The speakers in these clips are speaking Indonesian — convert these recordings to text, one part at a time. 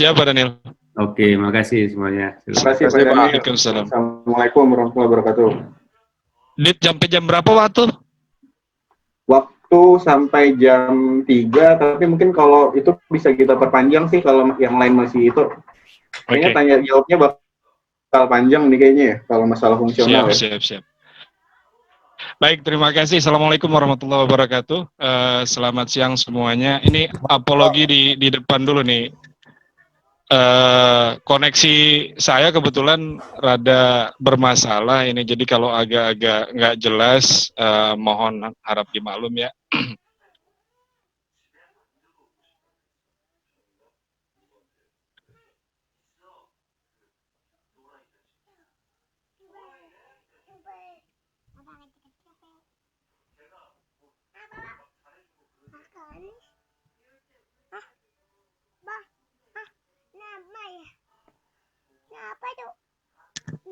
Siap Pak Daniel. Oke, makasih semuanya. Terima kasih Pak Daniel. Waalaikumsalam. Assalamualaikum warahmatullahi wabarakatuh. Dit, sampai jam berapa waktu? Waktu sampai jam 3, tapi mungkin kalau itu bisa kita perpanjang sih kalau yang lain masih itu. Kayaknya tanya jawabnya bakal panjang nih kayaknya ya, kalau masalah fungsional ya. Siap. Baik, terima kasih. Assalamualaikum warahmatullahi wabarakatuh. Selamat siang semuanya. Ini apologi di depan dulu nih. Koneksi saya kebetulan rada bermasalah ini, jadi kalau agak-agak nggak jelas, mohon harap dimaklum ya.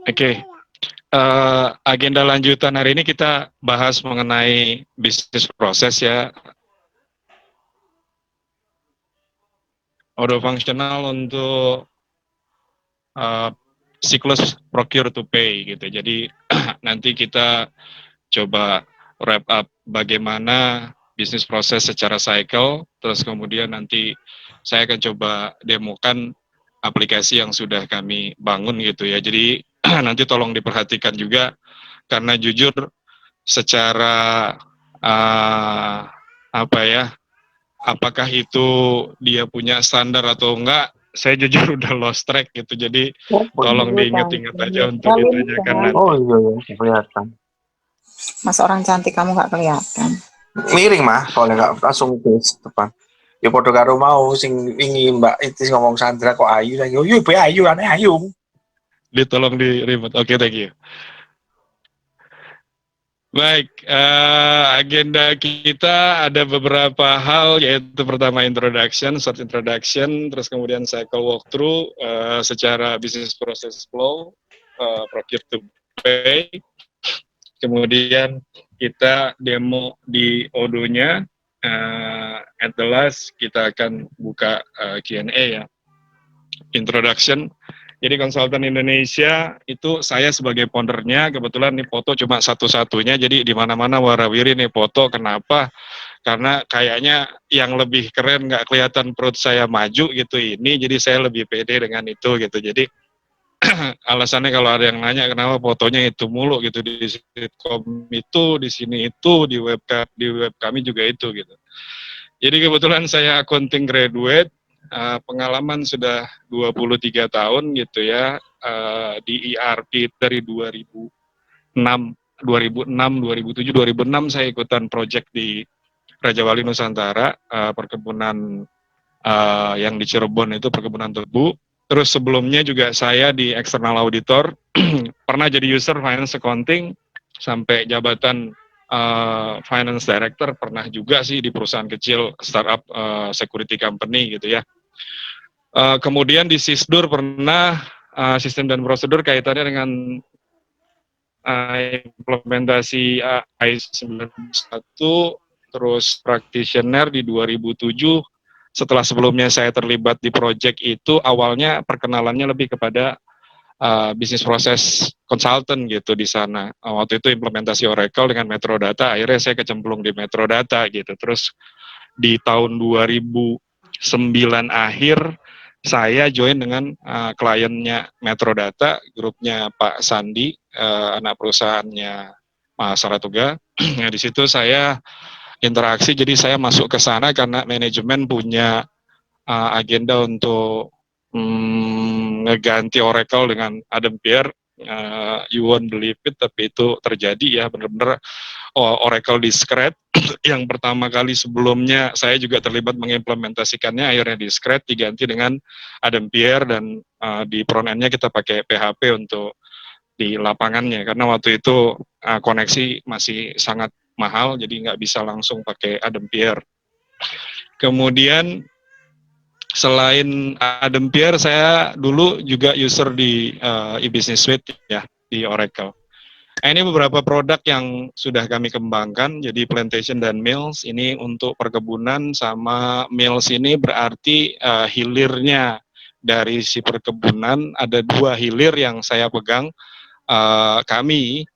Oke. Agenda lanjutan hari ini kita bahas mengenai bisnis proses ya. Order fungsional untuk siklus procure to pay gitu. Jadi nanti kita coba wrap up bagaimana bisnis proses secara cycle, terus kemudian nanti saya akan coba demokan aplikasi yang sudah kami bangun gitu ya. Jadi nanti tolong diperhatikan juga, karena jujur secara apakah itu dia punya standar atau enggak, saya jujur udah lost track gitu. Jadi tolong diingat-ingat aja untuk ditanyakan nanti. Oh iya, kelihatan. Masa orang cantik kamu nggak kelihatan? Miring mah, kalau nggak langsung ke depan. Ya podo karo mau sing wingi Mbak Itis ngomong Sandra kok ayu lagi. Oh iya, ayu aneh ayu. Ditolong di remote. Oke, thank you. Baik, agenda kita ada beberapa hal, yaitu pertama short introduction, terus kemudian cycle walkthrough secara business process flow, procure to pay, kemudian kita demo di Odoo-nya, at the last kita akan buka Q&A ya. Introduction. Jadi konsultan Indonesia itu saya sebagai foundernya, kebetulan nih foto cuma satu-satunya, jadi di mana-mana warawiri nih foto. Kenapa? Karena kayaknya yang lebih keren nggak kelihatan perut saya maju gitu ini, jadi saya lebih pede dengan itu gitu. Jadi alasannya kalau ada yang nanya kenapa fotonya itu mulu gitu, di sitkom itu, di sini itu, di web kami juga itu gitu. Jadi kebetulan saya accounting graduate. Pengalaman sudah 23 tahun gitu ya, di ERP dari 2006, 2007, 2006 saya ikutan project di Raja Wali Nusantara, perkebunan yang di Cirebon itu perkebunan tebu. Terus sebelumnya juga saya di external auditor, pernah jadi user finance accounting, sampai jabatan finance director, pernah juga sih di perusahaan kecil startup security company gitu ya. Kemudian di Sisdur pernah sistem dan prosedur kaitannya dengan implementasi ISO 91, terus practitioner di 2007. Setelah sebelumnya saya terlibat di project itu, awalnya perkenalannya lebih kepada bisnis proses consultant gitu di sana. Waktu itu implementasi Oracle dengan Metrodata, akhirnya saya kecemplung di Metrodata gitu. Terus di tahun 2009 akhir saya join dengan kliennya Metrodata, grupnya Pak Sandi, anak perusahaannya Mas Saratoga. Nah, di situ saya interaksi, jadi saya masuk ke sana karena manajemen punya agenda untuk ngeganti Oracle dengan Adam Pierre. You won't believe it, tapi itu terjadi ya, benar-benar Oracle Discrete yang pertama kali sebelumnya saya juga terlibat mengimplementasikannya, akhirnya Discrete diganti dengan Adam Pierre, dan di front end-nya kita pakai PHP untuk di lapangannya, karena waktu itu koneksi masih sangat mahal, jadi nggak bisa langsung pakai Adam Pierre. Kemudian selain Adam Pierre, saya dulu juga user di e-business suite ya, di Oracle. Ini beberapa produk yang sudah kami kembangkan, jadi plantation dan mills. Ini untuk perkebunan, sama mills ini berarti hilirnya dari si perkebunan ada 2 hilir yang saya pegang. Kami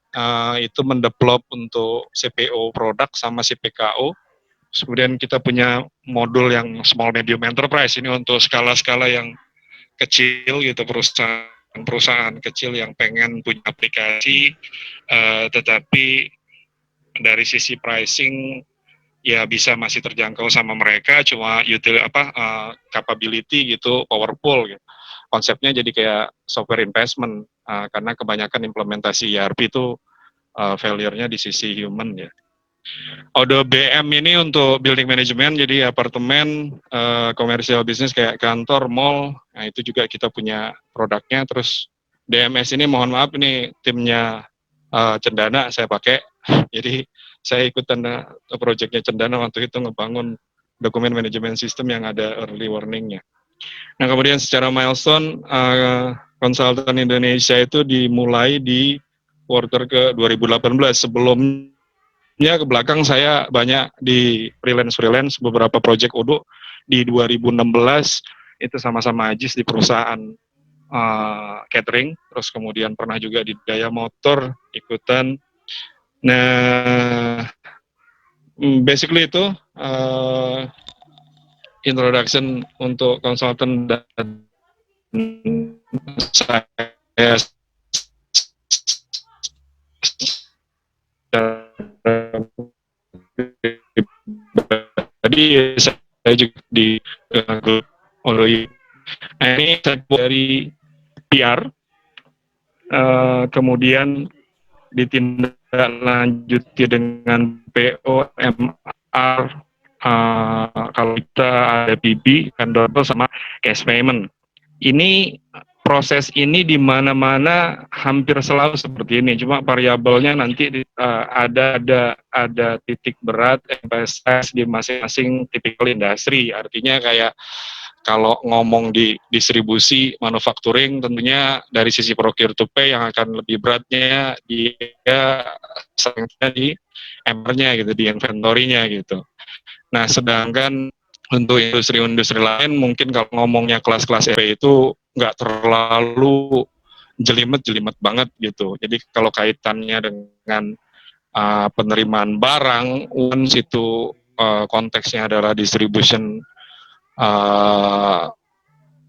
itu mendevelop untuk CPO produk sama CPKO. Kemudian kita punya modul yang small medium enterprise, ini untuk skala-skala yang kecil gitu, perusahaan kecil yang pengen punya aplikasi, tetapi dari sisi pricing ya bisa masih terjangkau sama mereka, cuma capability gitu, powerful gitu. Konsepnya jadi kayak software investment, karena kebanyakan implementasi ERP itu failure-nya di sisi human ya. ODBM ini untuk building management, jadi apartemen, komersial bisnis kayak kantor, mall, nah itu juga kita punya produknya. Terus DMS ini mohon maaf ini timnya Cendana saya pakai, jadi saya ikutan proyeknya Cendana waktu itu ngebangun dokumen manajemen sistem yang ada early warning-nya. Nah kemudian secara milestone, konsultan Indonesia itu dimulai di quarter ke 2018, sebelumnya ke belakang saya banyak di freelance beberapa project Odo di 2016 itu sama-sama Ajis di perusahaan catering, terus kemudian pernah juga di Daya Motor ikutan. Nah basically itu introduction untuk konsultan dan saya tadi saya juga di grup Odoi. Nah ini dari PR, kemudian ditindaklanjuti dengan POMR, kalau kita ada PB, vendor sama cash payment. Ini proses ini di mana-mana hampir selalu seperti ini, cuma variabelnya nanti ada titik berat emphasize di masing-masing tipikal industri. Artinya kayak kalau ngomong di distribusi manufacturing, tentunya dari sisi procure to pay yang akan lebih beratnya dia di MR-nya gitu, di inventory-nya gitu. Nah, sedangkan untuk industri-industri lain mungkin kalau ngomongnya kelas-kelas EP itu nggak terlalu jelimet banget gitu. Jadi kalau kaitannya dengan penerimaan barang, once itu konteksnya adalah distribution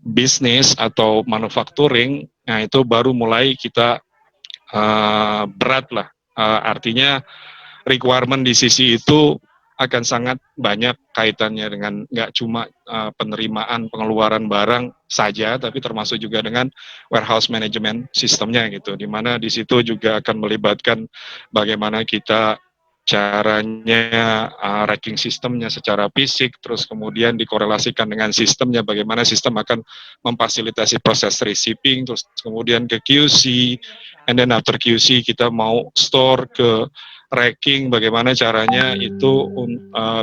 bisnis atau manufacturing, nah itu baru mulai kita berat lah. Artinya requirement di sisi itu akan sangat banyak kaitannya dengan nggak cuma penerimaan pengeluaran barang saja, tapi termasuk juga dengan warehouse management sistemnya gitu, di mana di situ juga akan melibatkan bagaimana kita caranya racking sistemnya secara fisik, terus kemudian dikorelasikan dengan sistemnya, bagaimana sistem akan memfasilitasi proses receiving, terus kemudian ke QC, and then after QC kita mau store ke racking, bagaimana caranya itu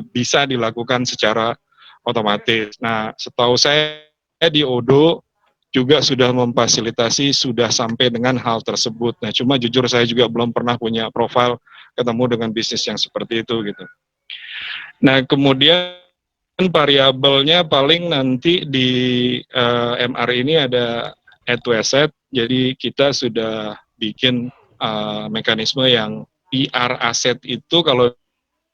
bisa dilakukan secara otomatis. Nah, setahu saya di Odo juga sudah memfasilitasi, sudah sampai dengan hal tersebut. Nah, cuma jujur saya juga belum pernah punya profil ketemu dengan bisnis yang seperti itu gitu. Nah, kemudian variabelnya paling nanti di MR ini ada add to asset, jadi kita sudah bikin mekanisme yang PR aset itu kalau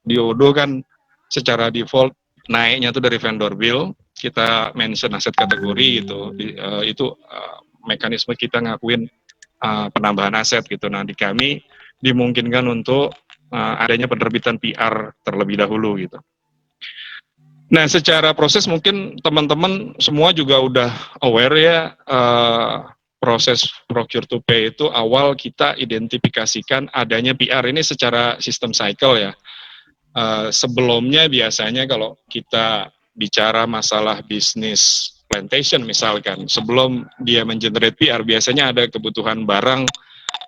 di Odo kan secara default naiknya tuh dari vendor bill, kita mention aset kategori gitu, itu mekanisme kita ngakuin penambahan aset gitu. Nah di kami dimungkinkan untuk adanya penerbitan PR terlebih dahulu gitu. Nah secara proses mungkin teman-teman semua juga udah aware ya, proses procure to pay itu awal kita identifikasikan adanya PR ini secara sistem cycle ya. Sebelumnya biasanya kalau kita bicara masalah bisnis plantation misalkan, sebelum dia mengenerate PR biasanya ada kebutuhan barang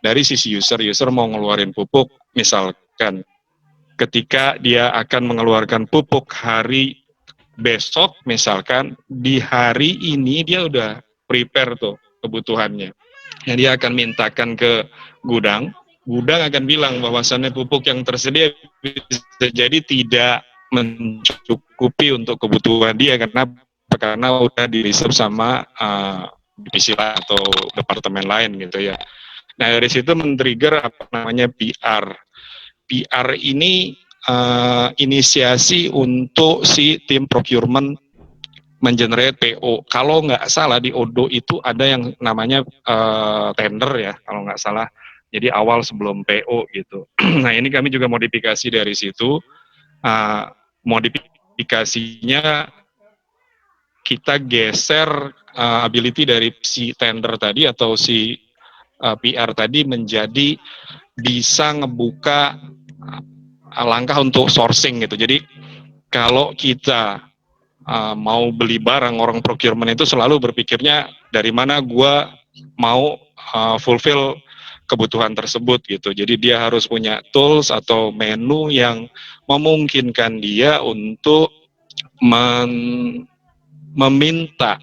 dari sisi user mau ngeluarin pupuk misalkan. Ketika dia akan mengeluarkan pupuk hari besok misalkan, di hari ini dia udah prepare tuh kebutuhannya. Yang dia akan mintakan ke gudang akan bilang bahwasannya pupuk yang tersedia bisa jadi tidak mencukupi untuk kebutuhan dia karena karena udah di-reserve sama divisi lain atau departemen lain gitu ya. Nah dari situ men-trigger apa namanya PR. PR ini inisiasi untuk si tim procurement mengenerate PO. Kalau nggak salah di Odo itu ada yang namanya tender ya, kalau nggak salah. Jadi awal sebelum PO gitu. Nah ini kami juga modifikasi dari situ. Modifikasinya kita geser ability dari si tender tadi atau si PR tadi menjadi bisa ngebuka langkah untuk sourcing gitu. Jadi kalau kita mau beli barang, orang procurement itu selalu berpikirnya dari mana gua mau fulfill kebutuhan tersebut gitu. Jadi dia harus punya tools atau menu yang memungkinkan dia untuk meminta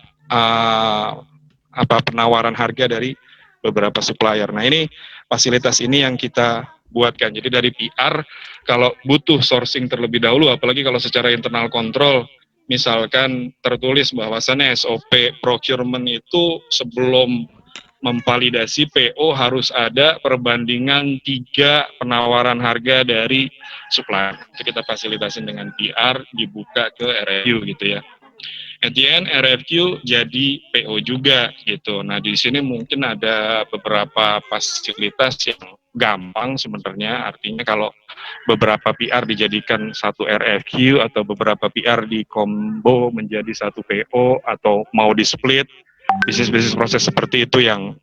penawaran harga dari beberapa supplier. Nah ini fasilitas ini yang kita buatkan. Jadi dari PR kalau butuh sourcing terlebih dahulu, apalagi kalau secara internal kontrol, misalkan tertulis bahwasannya SOP procurement itu sebelum memvalidasi PO harus ada perbandingan 3 penawaran harga dari supplier. Itu kita fasilitasin dengan PR, dibuka ke RFQ gitu ya. At the end RFQ jadi PO juga gitu. Nah di sini mungkin ada beberapa fasilitas yang gampang sebenarnya. Artinya kalau beberapa PR dijadikan satu RFQ atau beberapa PR di combo menjadi satu PO atau mau di split, bisnis proses seperti itu yang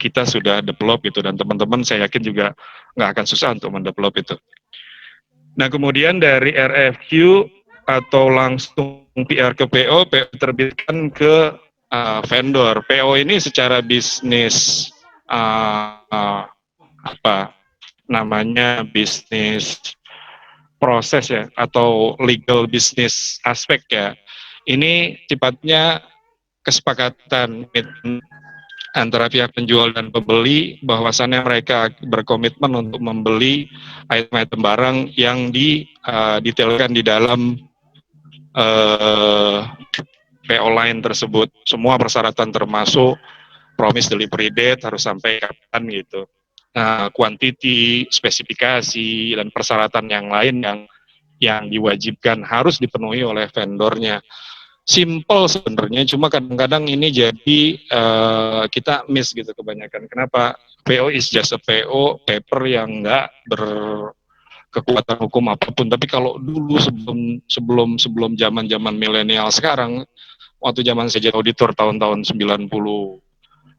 kita sudah develop gitu, dan teman-teman saya yakin juga nggak akan susah untuk mendevelop itu. Nah kemudian dari RFQ atau langsung PR ke PO terbitkan ke vendor. PO ini secara bisnis bisnis proses ya, atau legal business aspek ya. Ini sifatnya kesepakatan antara pihak penjual dan pembeli bahwasannya mereka berkomitmen untuk membeli item-item barang yang didetailkan di dalam PO line tersebut. Semua persyaratan termasuk promise delivery date harus sampai kapan gitu. Quantity, spesifikasi, dan persyaratan yang lain yang diwajibkan harus dipenuhi oleh vendornya. Simple sebenarnya, cuma kadang-kadang ini jadi kita miss gitu kebanyakan. Kenapa? PO is just a PO, paper yang nggak berkekuatan hukum apapun. Tapi kalau dulu sebelum zaman milenial sekarang, waktu zaman saya jadi auditor tahun-tahun 96,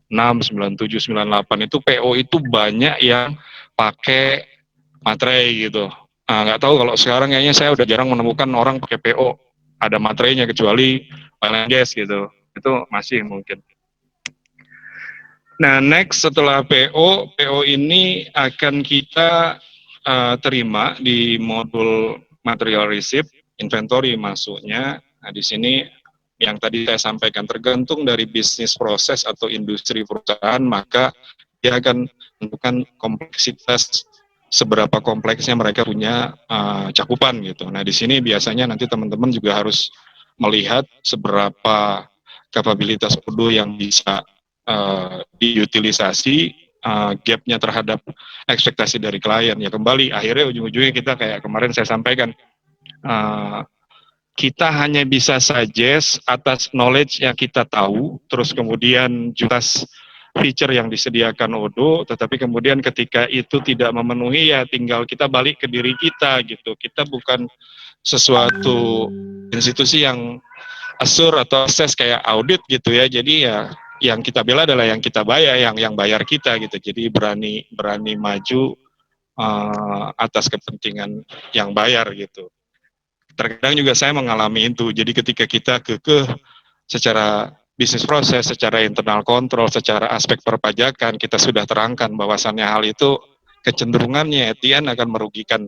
97, 98 itu PO itu banyak yang pakai materai gitu. Nggak tahu kalau sekarang kayaknya saya udah jarang menemukan orang pakai PO ada materainya kecuali oil and gas gitu. Itu masih mungkin. Nah, next setelah PO ini akan kita terima di modul material receipt, inventory masuknya. Nah, di sini yang tadi saya sampaikan tergantung dari bisnis proses atau industri perusahaan, maka dia akan menentukan kompleksitas seberapa kompleksnya mereka punya cakupan gitu. Nah di sini biasanya nanti teman-teman juga harus melihat seberapa kapabilitas Odo yang bisa diutilisasi, gapnya terhadap ekspektasi dari klien. Ya kembali akhirnya ujung-ujungnya kita kayak kemarin saya sampaikan, kita hanya bisa suggest atas knowledge yang kita tahu, terus kemudian jelas feature yang disediakan Odo, tetapi kemudian ketika itu tidak memenuhi ya tinggal kita balik ke diri kita gitu. Kita bukan sesuatu institusi yang assure atau assess kayak audit gitu ya. Jadi ya yang kita bela adalah yang kita bayar, yang bayar kita gitu. Jadi berani maju atas kepentingan yang bayar gitu. Terkadang juga saya mengalami itu. Jadi ketika kita kekeh secara bisnis proses, secara internal kontrol, secara aspek perpajakan, kita sudah terangkan bahwasannya hal itu kecenderungannya Etian akan merugikan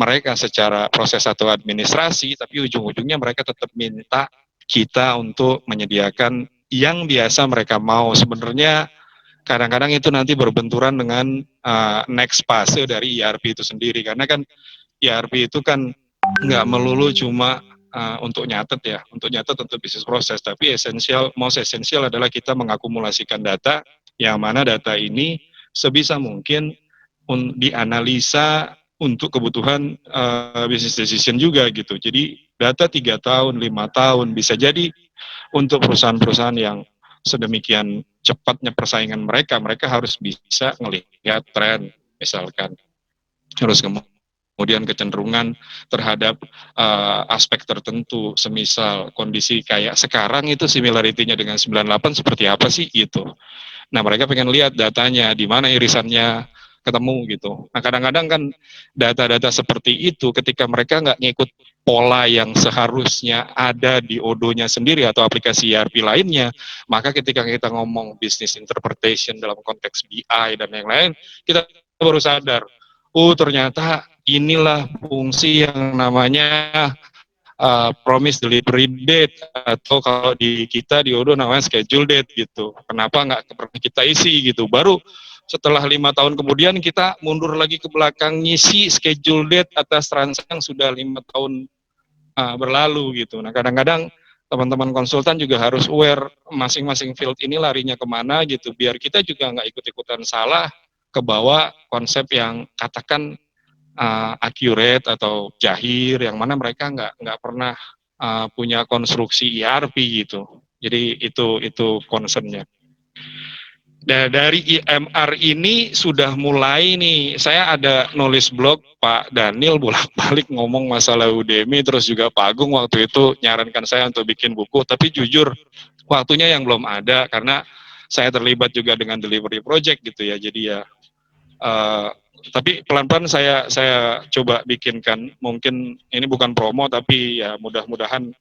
mereka secara proses atau administrasi, tapi ujung-ujungnya mereka tetap minta kita untuk menyediakan yang biasa mereka mau. Sebenarnya kadang-kadang itu nanti berbenturan dengan next fase dari ERP itu sendiri, karena kan ERP itu kan nggak melulu cuma untuk nyatet ya, untuk nyatet untuk bisnis proses. Tapi most esensial adalah kita mengakumulasikan data, yang mana data ini sebisa mungkin dianalisa untuk kebutuhan business decision juga gitu. Jadi data 3 tahun, 5 tahun bisa jadi untuk perusahaan-perusahaan yang sedemikian cepatnya persaingan mereka harus bisa melihat tren misalkan. Terus kemudian kecenderungan terhadap aspek tertentu, semisal kondisi kayak sekarang itu similarity-nya dengan 98 seperti apa sih gitu. Nah, mereka pengen lihat datanya, di mana irisannya ketemu gitu. Nah, kadang-kadang kan data-data seperti itu ketika mereka nggak ngikut pola yang seharusnya ada di Odoo-nya sendiri atau aplikasi ERP lainnya, maka ketika kita ngomong business interpretation dalam konteks BI dan yang lain, kita baru sadar, ternyata inilah fungsi yang namanya promise delivery date, atau kalau di kita di Odoo namanya schedule date gitu. Kenapa nggak pernah kita isi gitu? Baru setelah 5 tahun kemudian kita mundur lagi ke belakang ngisi schedule date atas transaksi yang sudah 5 tahun berlalu gitu. Nah, kadang-kadang teman-teman konsultan juga harus aware masing-masing field ini larinya kemana gitu, biar kita juga nggak ikut-ikutan salah ke bawah konsep yang katakan accurate atau jahir, yang mana mereka nggak pernah punya konstruksi ERP gitu. Jadi itu concernnya. Nah, dari IMR ini sudah mulai nih, saya ada nulis blog, Pak Daniel bolak-balik ngomong masalah Udemy, terus juga Pak Agung waktu itu nyarankan saya untuk bikin buku, tapi jujur waktunya yang belum ada karena saya terlibat juga dengan delivery project gitu ya, jadi ya tapi pelan-pelan saya coba bikinkan, mungkin ini bukan promo tapi ya mudah-mudahan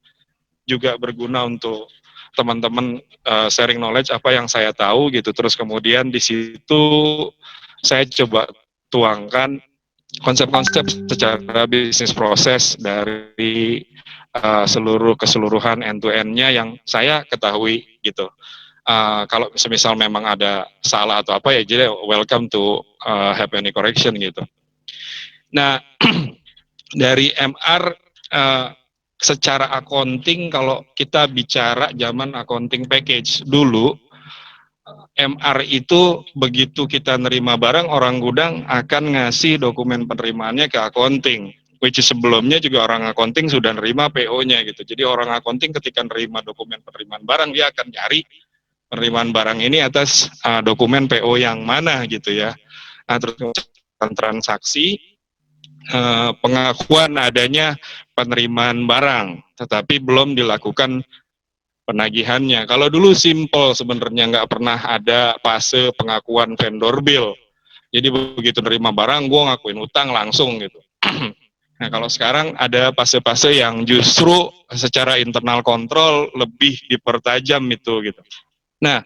juga berguna untuk teman-teman sharing knowledge apa yang saya tahu gitu. Terus kemudian di situ saya coba tuangkan konsep-konsep secara bisnis proses dari seluruh keseluruhan end-to-end-nya yang saya ketahui gitu. Kalau semisal memang ada salah atau apa ya, jadi welcome to have any correction gitu. Nah, dari MR secara accounting, kalau kita bicara zaman accounting package dulu, MR itu begitu kita nerima barang, orang gudang akan ngasih dokumen penerimaannya ke accounting, which is sebelumnya juga orang accounting sudah nerima PO-nya gitu. Jadi orang accounting ketika nerima dokumen penerimaan barang, dia akan nyari penerimaan barang ini atas dokumen PO yang mana gitu ya. Nah, terus transaksi, pengakuan adanya penerimaan barang, tetapi belum dilakukan penagihannya. Kalau dulu simple sebenarnya, nggak pernah ada fase pengakuan vendor bill. Jadi begitu nerima barang, gue ngakuin utang langsung gitu. Nah, kalau sekarang ada fase-fase yang justru secara internal kontrol lebih dipertajam itu gitu. Nah,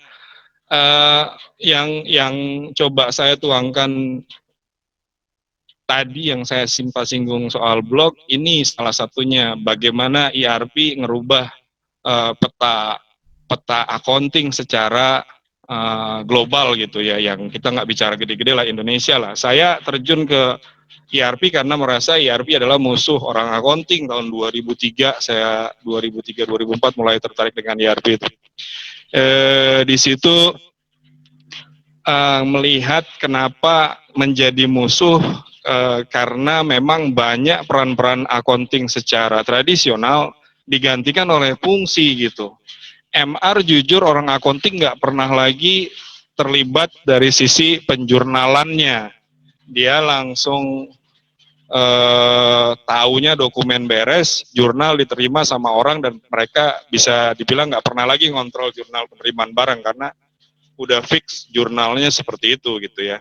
yang coba saya tuangkan tadi, yang saya singgung soal blog, ini salah satunya bagaimana ERP ngerubah peta accounting secara global gitu ya, yang kita nggak bicara gede-gede lah, Indonesia lah. Saya terjun ke ERP karena merasa ERP adalah musuh orang accounting. Tahun 2003, saya 2003-2004 mulai tertarik dengan ERP itu. Di situ melihat kenapa menjadi musuh, karena memang banyak peran-peran accounting secara tradisional digantikan oleh fungsi gitu. MR jujur orang accounting nggak pernah lagi terlibat dari sisi penjurnalannya. Dia langsung taunya dokumen beres, jurnal diterima sama orang, dan mereka bisa dibilang nggak pernah lagi ngontrol jurnal penerimaan barang karena udah fix jurnalnya seperti itu gitu ya.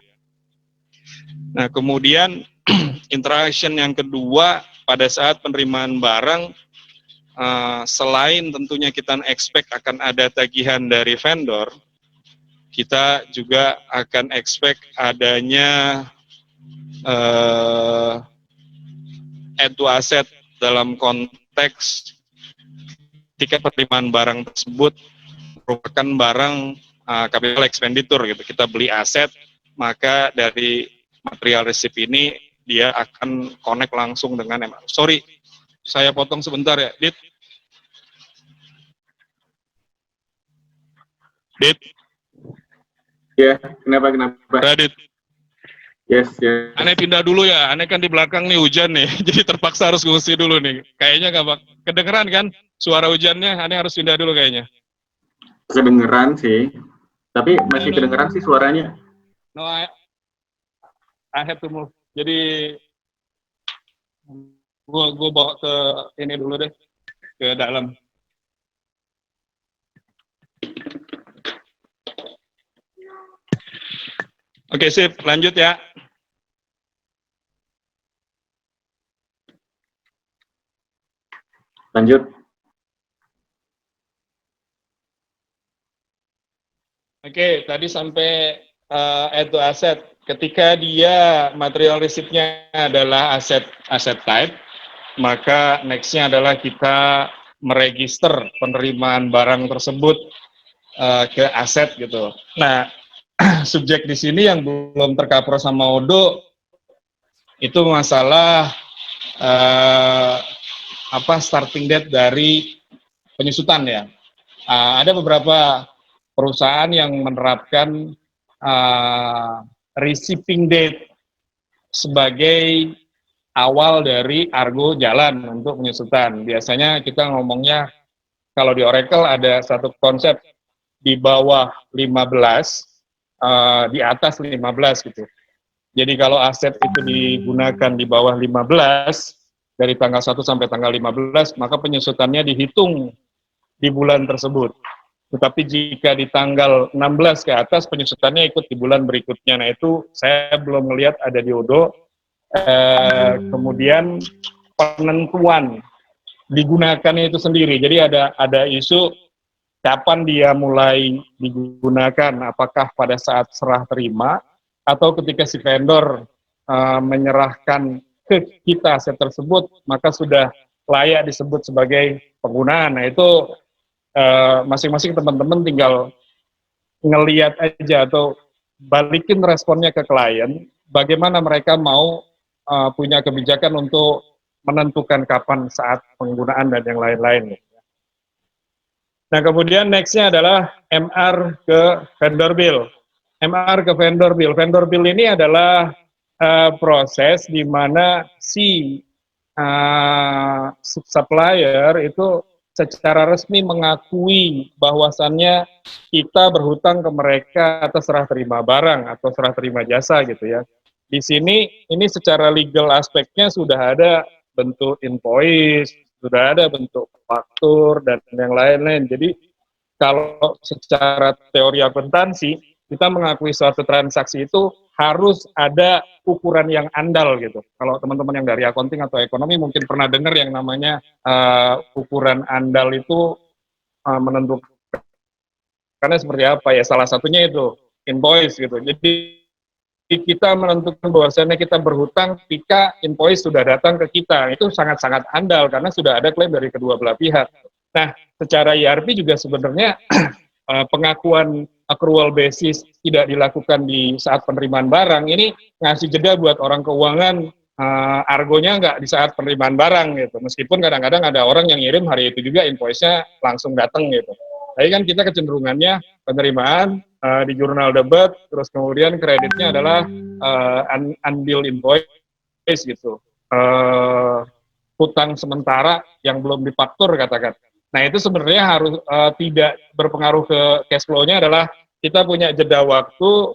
Nah, kemudian interaction yang kedua pada saat penerimaan barang, selain tentunya kita expect akan ada tagihan dari vendor, kita juga akan expect adanya add to asset dalam konteks ketika penerimaan barang tersebut merupakan barang capital expenditure gitu. Kita beli aset, maka dari material receipt ini dia akan connect langsung dengan saya potong sebentar ya, Dit. Dit, Ya, kenapa? Radit. Yes. Aneh pindah dulu ya, aneh kan di belakang nih hujan nih, jadi terpaksa harus ngungsi dulu nih. Kayaknya nggak kedengeran kan suara hujannya, aneh harus pindah dulu kayaknya. Kedengeran sih, tapi masih kedengeran sih suaranya. No, I have to move. Jadi gua bawa ke ini dulu deh, ke dalam. Oke, sip, lanjut ya. Lanjut. Oke, tadi sampai add to asset. Ketika dia material receipt-nya adalah aset type, maka next-nya adalah kita meregister penerimaan barang tersebut ke aset gitu. Nah, subjek di sini yang belum tercover sama Odo itu masalah starting date dari penyusutan ya. Ada beberapa perusahaan yang menerapkan receiving date sebagai awal dari argo jalan untuk penyusutan. Biasanya kita ngomongnya kalau di Oracle ada satu konsep di bawah 15, di atas 15 gitu. Jadi kalau aset itu digunakan di bawah 15, dari tanggal 1 sampai tanggal 15, maka penyusutannya dihitung di bulan tersebut. Tetapi jika di tanggal 16 ke atas, penyusutannya ikut di bulan berikutnya. Nah itu saya belum melihat ada di Odo. Kemudian penentuan digunakannya itu sendiri. Jadi ada isu kapan dia mulai digunakan, apakah pada saat serah terima atau ketika si vendor menyerahkan ke kita aset tersebut, maka sudah layak disebut sebagai penggunaan. Nah itu masing-masing teman-teman tinggal ngeliat aja atau balikin responnya ke klien, bagaimana mereka mau punya kebijakan untuk menentukan kapan saat penggunaan dan yang lain-lain. Nah kemudian next-nya adalah MR ke vendor bill. MR ke vendor bill. Vendor bill ini adalah proses di mana si supplier itu secara resmi mengakui bahwasannya kita berhutang ke mereka atas serah terima barang atau serah terima jasa gitu ya. Di sini ini secara legal aspeknya sudah ada bentuk invoice, sudah ada bentuk faktur dan yang lain-lain. Jadi kalau secara teori akuntansi kita mengakui suatu transaksi itu harus ada ukuran yang andal gitu. Kalau teman-teman yang dari accounting atau ekonomi mungkin pernah dengar yang namanya ukuran andal itu menentukan karena seperti apa ya, salah satunya itu invoice gitu. Jadi kita menentukan bahwasannya kita berhutang ketika invoice sudah datang ke kita. Itu sangat-sangat andal karena sudah ada klaim dari kedua belah pihak. Nah, secara ERP juga sebenarnya pengakuan accrual basis tidak dilakukan di saat penerimaan barang ini ngasih jeda buat orang keuangan argonya nggak di saat penerimaan barang gitu. Meskipun kadang-kadang ada orang yang ngirim hari itu juga invoice-nya langsung datang gitu. Tapi kan kita kecenderungannya penerimaan di jurnal debit, terus kemudian kreditnya adalah unbilled invoice gitu. Hutang sementara yang belum difaktur katakan. Nah itu sebenarnya harus tidak berpengaruh ke cash flow-nya adalah kita punya jeda waktu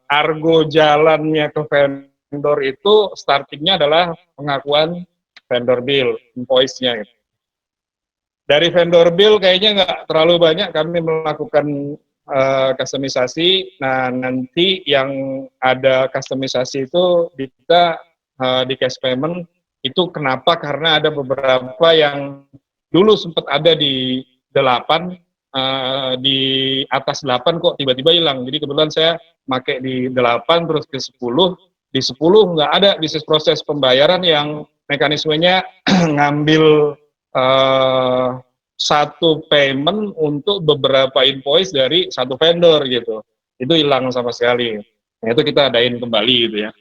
argo jalannya ke vendor itu startingnya adalah pengakuan vendor bill, invoice-nya gitu. Dari vendor bill kayaknya nggak terlalu banyak kami melakukan customisasi. Nah nanti yang ada customisasi itu kita di cash payment itu kenapa? Karena ada beberapa yang dulu sempat ada di 8, di atas 8 kok tiba-tiba hilang. Jadi kebetulan saya pakai di 8 terus ke 10. Di 10 nggak ada bisnis proses pembayaran yang mekanismenya ngambil satu payment untuk beberapa invoice dari satu vendor gitu. Itu hilang sama sekali. Nah, itu kita adain kembali gitu ya.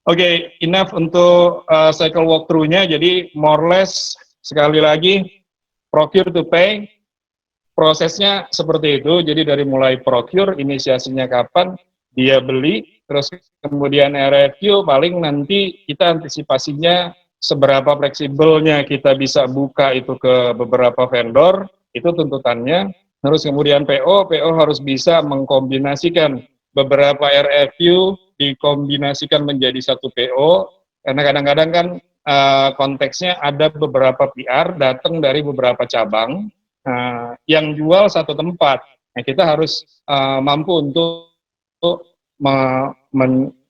Oke, enough untuk cycle walkthrough-nya. Jadi more or less sekali lagi procure to pay prosesnya seperti itu. Jadi dari mulai procure, inisiasinya kapan dia beli, terus kemudian RFQ, paling nanti kita antisipasinya seberapa fleksibelnya kita bisa buka itu ke beberapa vendor, itu tuntutannya. Terus kemudian PO harus bisa mengkombinasikan beberapa RFQ dikombinasikan menjadi satu PO, karena kadang-kadang kan konteksnya ada beberapa PR datang dari beberapa cabang yang jual satu tempat. Nah, kita harus mampu untuk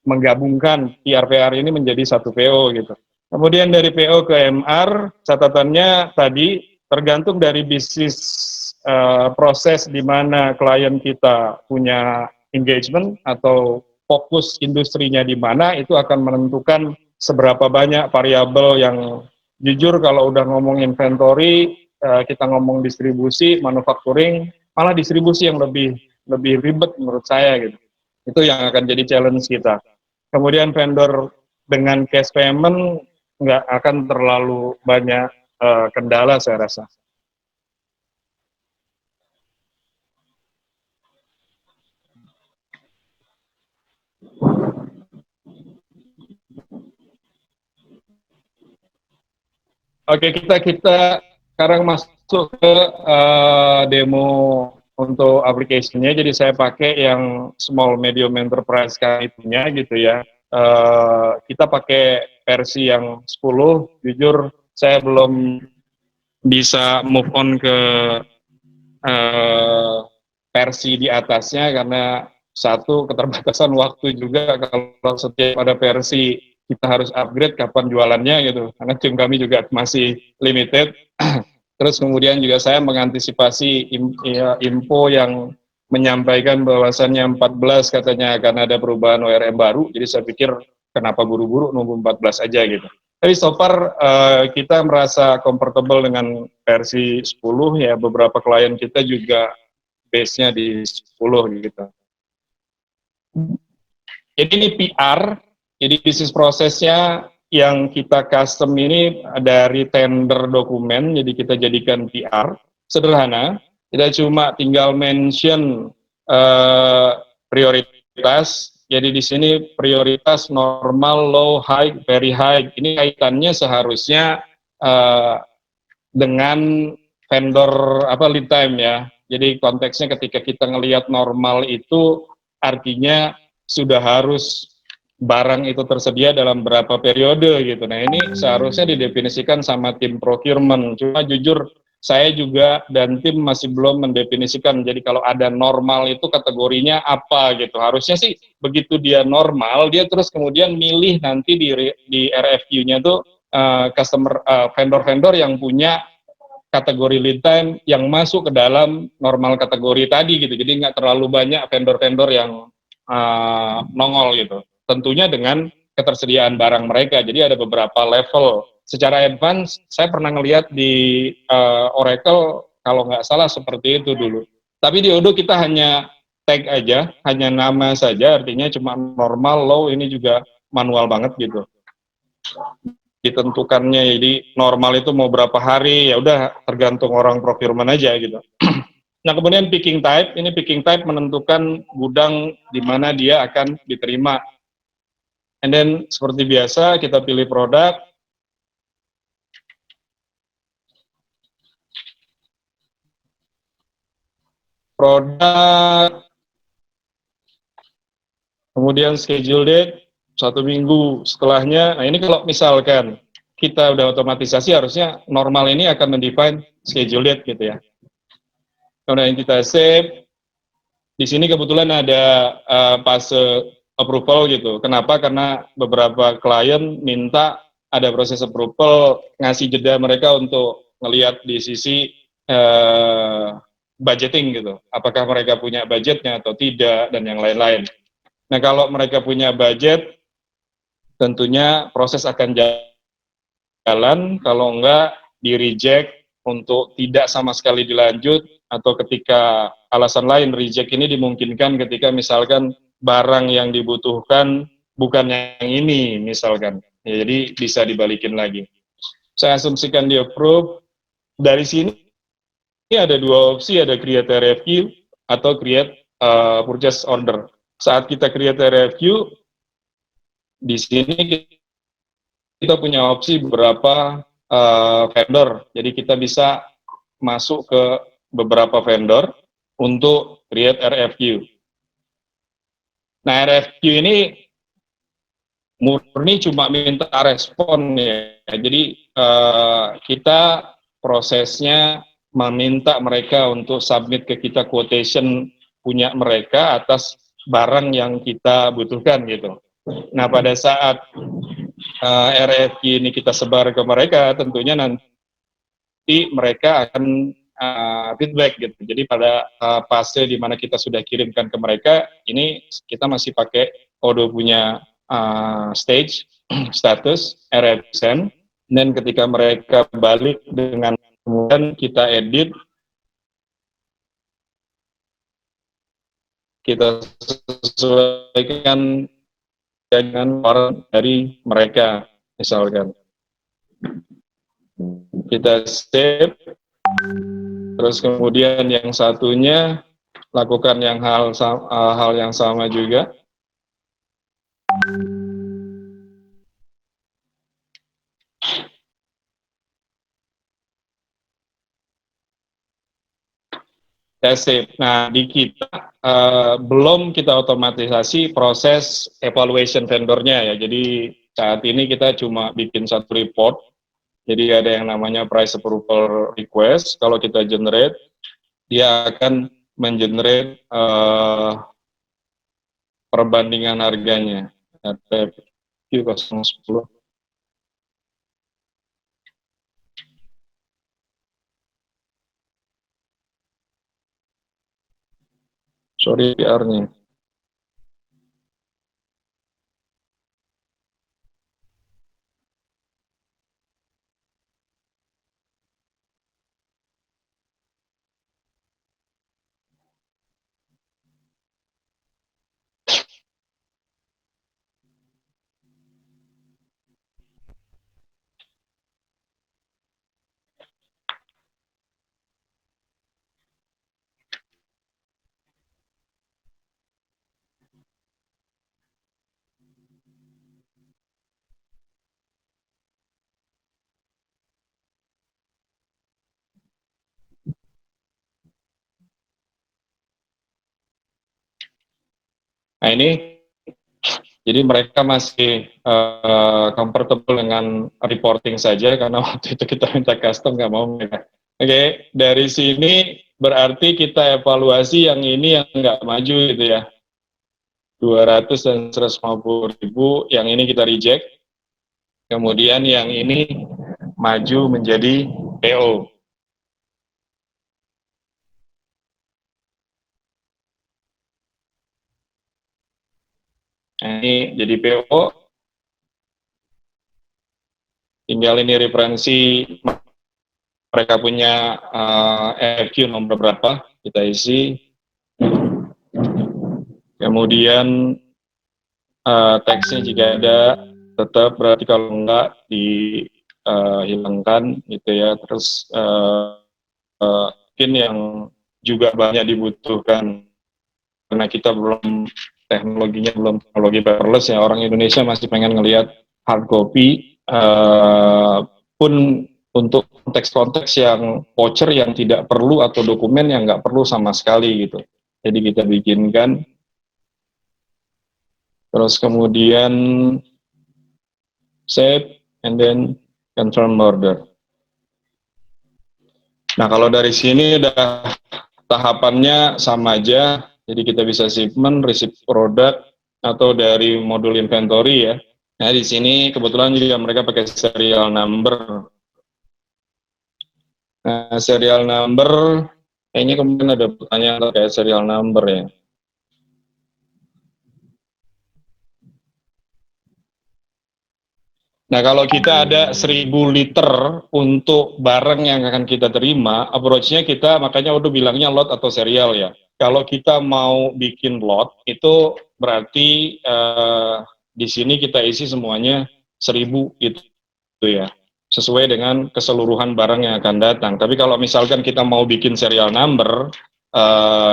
menggabungkan PR-PR ini menjadi satu PO gitu. Kemudian dari PO ke MR, catatannya tadi tergantung dari bisnis proses di mana klien kita punya engagement atau fokus industrinya di mana, itu akan menentukan seberapa banyak variabel yang jujur kalau udah ngomong inventory, kita ngomong distribusi, manufacturing, malah distribusi yang lebih ribet menurut saya gitu. Itu yang akan jadi challenge kita. Kemudian vendor dengan cash payment nggak akan terlalu banyak kendala saya rasa. Oke, kita sekarang masuk ke demo untuk application-nya. Jadi saya pakai yang small medium enterprise punya gitu ya. Kita pakai versi yang 10. Jujur saya belum bisa move on ke versi di atasnya karena satu, keterbatasan waktu juga. Kalau setiap ada versi kita harus upgrade kapan jualannya gitu, karena tim kami juga masih limited. Terus kemudian juga saya mengantisipasi info yang menyampaikan bahwasannya 14 katanya akan ada perubahan ORM baru, jadi saya pikir kenapa buru-buru nunggu 14 aja gitu. Tapi so far kita merasa comfortable dengan versi 10 ya, beberapa klien kita juga base-nya di 10 gitu. Jadi ini PR, jadi bisnis prosesnya yang kita custom ini dari tender dokumen, jadi kita jadikan PR, sederhana, kita cuma tinggal mention prioritas, jadi di sini prioritas normal, low, high, very high, ini kaitannya seharusnya dengan vendor lead time ya, jadi konteksnya ketika kita ngelihat normal itu artinya sudah harus barang itu tersedia dalam berapa periode gitu. Nah ini seharusnya didefinisikan sama tim procurement. Cuma jujur saya juga dan tim masih belum mendefinisikan. Jadi kalau ada normal itu kategorinya apa gitu. Harusnya sih begitu dia normal, dia terus kemudian milih nanti di RFQ-nya tuh vendor-vendor yang punya kategori lead time yang masuk ke dalam normal kategori tadi gitu. Jadi nggak terlalu banyak vendor-vendor yang nongol gitu. Tentunya dengan ketersediaan barang mereka. Jadi ada beberapa level. Secara advance, saya pernah ngelihat di Oracle, kalau nggak salah seperti itu dulu. Tapi di Odoo kita hanya tag aja, hanya nama saja, artinya cuma normal, low, ini juga manual banget gitu. Ditentukannya, jadi normal itu mau berapa hari, ya udah tergantung orang procurement aja gitu. Nah kemudian picking type, ini picking type menentukan gudang di mana dia akan diterima. And then seperti biasa kita pilih produk. Kemudian schedule date, 1 minggu setelahnya. Nah ini kalau misalkan kita udah otomatisasi, harusnya normal ini akan mendefine schedule date gitu ya. Kemudian kita save. Di sini kebetulan ada fase approval gitu. Kenapa? Karena beberapa klien minta ada proses approval, ngasih jeda mereka untuk ngelihat di sisi budgeting gitu. Apakah mereka punya budgetnya atau tidak, dan yang lain-lain. Nah kalau mereka punya budget, tentunya proses akan jalan. Kalau enggak, di-reject untuk tidak sama sekali dilanjut, atau ketika alasan lain reject ini dimungkinkan ketika misalkan barang yang dibutuhkan bukan yang ini misalkan. Ya, jadi bisa dibalikin lagi. Saya asumsikan di approve. Dari sini ada dua opsi, ada create RFQ atau create purchase order. Saat kita create RFQ, di sini kita punya opsi beberapa vendor. Jadi kita bisa masuk ke beberapa vendor untuk create RFQ. Nah, RFQ ini murni cuma minta respon ya. Jadi kita prosesnya meminta mereka untuk submit ke kita quotation punya mereka atas barang yang kita butuhkan gitu. Nah, pada saat RFQ ini kita sebar ke mereka, tentunya nanti mereka akan feedback gitu. Jadi pada fase di mana kita sudah kirimkan ke mereka, ini kita masih pakai Odoo punya stage status RFQ send, dan ketika mereka balik dengan kemudian kita edit, kita sesuaikan dengan orang dari mereka, misalkan kita save, terus kemudian yang satunya lakukan yang hal yang sama juga. Save. Nah, di kita belum kita otomatisasi proses evaluation vendornya ya. Jadi saat ini kita cuma bikin satu report. Jadi ada yang namanya price approval request. Kalau kita generate, dia akan mengenerate perbandingan harganya. Q010. Sorry PR-nya. Nah ini, jadi mereka masih comfortable dengan reporting saja, karena waktu itu kita minta custom, nggak mau mereka. Oke, dari sini berarti kita evaluasi yang ini yang nggak maju gitu ya. 200 dan 150.000, yang ini kita reject. Kemudian yang ini maju menjadi PO. Nah, ini jadi PO. Tinggal ini referensi mereka punya RFQ nomor berapa, kita isi. Kemudian teksnya jika ada, tetap, berarti kalau enggak dihilangkan gitu ya. Terus mungkin yang juga banyak dibutuhkan, karena kita belum teknologinya belum teknologi paperless ya, orang Indonesia masih pengen ngelihat hard copy, pun untuk konteks-konteks yang voucher yang tidak perlu atau dokumen yang nggak perlu sama sekali gitu. Jadi kita bikinkan, terus kemudian save and then confirm order. Nah, kalau dari sini udah tahapannya sama aja. Jadi kita bisa shipment, receive product, atau dari modul inventory ya. Nah, di sini kebetulan juga mereka pakai serial number. Nah, serial number, kayaknya kemarin ada pertanyaan terkait serial number ya. Nah, kalau kita ada 1000 liter untuk barang yang akan kita terima, approach-nya kita, makanya udah bilangnya lot atau serial ya. Kalau kita mau bikin lot, itu berarti di sini kita isi semuanya 1000 gitu ya, sesuai dengan keseluruhan barang yang akan datang. Tapi kalau misalkan kita mau bikin serial number,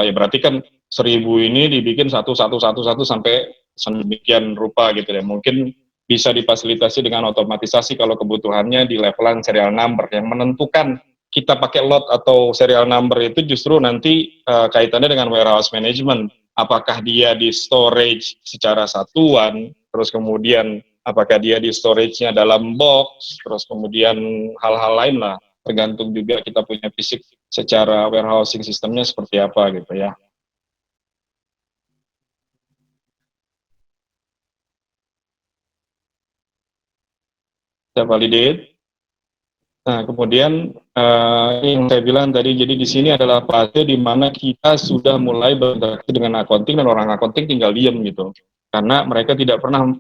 ya berarti kan 1000 ini dibikin satu sampai sedemikian rupa gitu ya. Mungkin bisa difasilitasi dengan otomatisasi kalau kebutuhannya di levelan serial number. Yang menentukan kita pakai lot atau serial number itu justru nanti kaitannya dengan warehouse management. Apakah dia di storage secara satuan, terus kemudian apakah dia di storage-nya dalam box, terus kemudian hal-hal lain lah. Tergantung juga kita punya fisik secara warehousing sistemnya seperti apa gitu ya. Saya validate. Nah, kemudian yang saya bilang tadi, jadi di sini adalah fase di mana kita sudah mulai berinteraksi dengan accounting dan orang accounting tinggal diem gitu. Karena mereka tidak pernah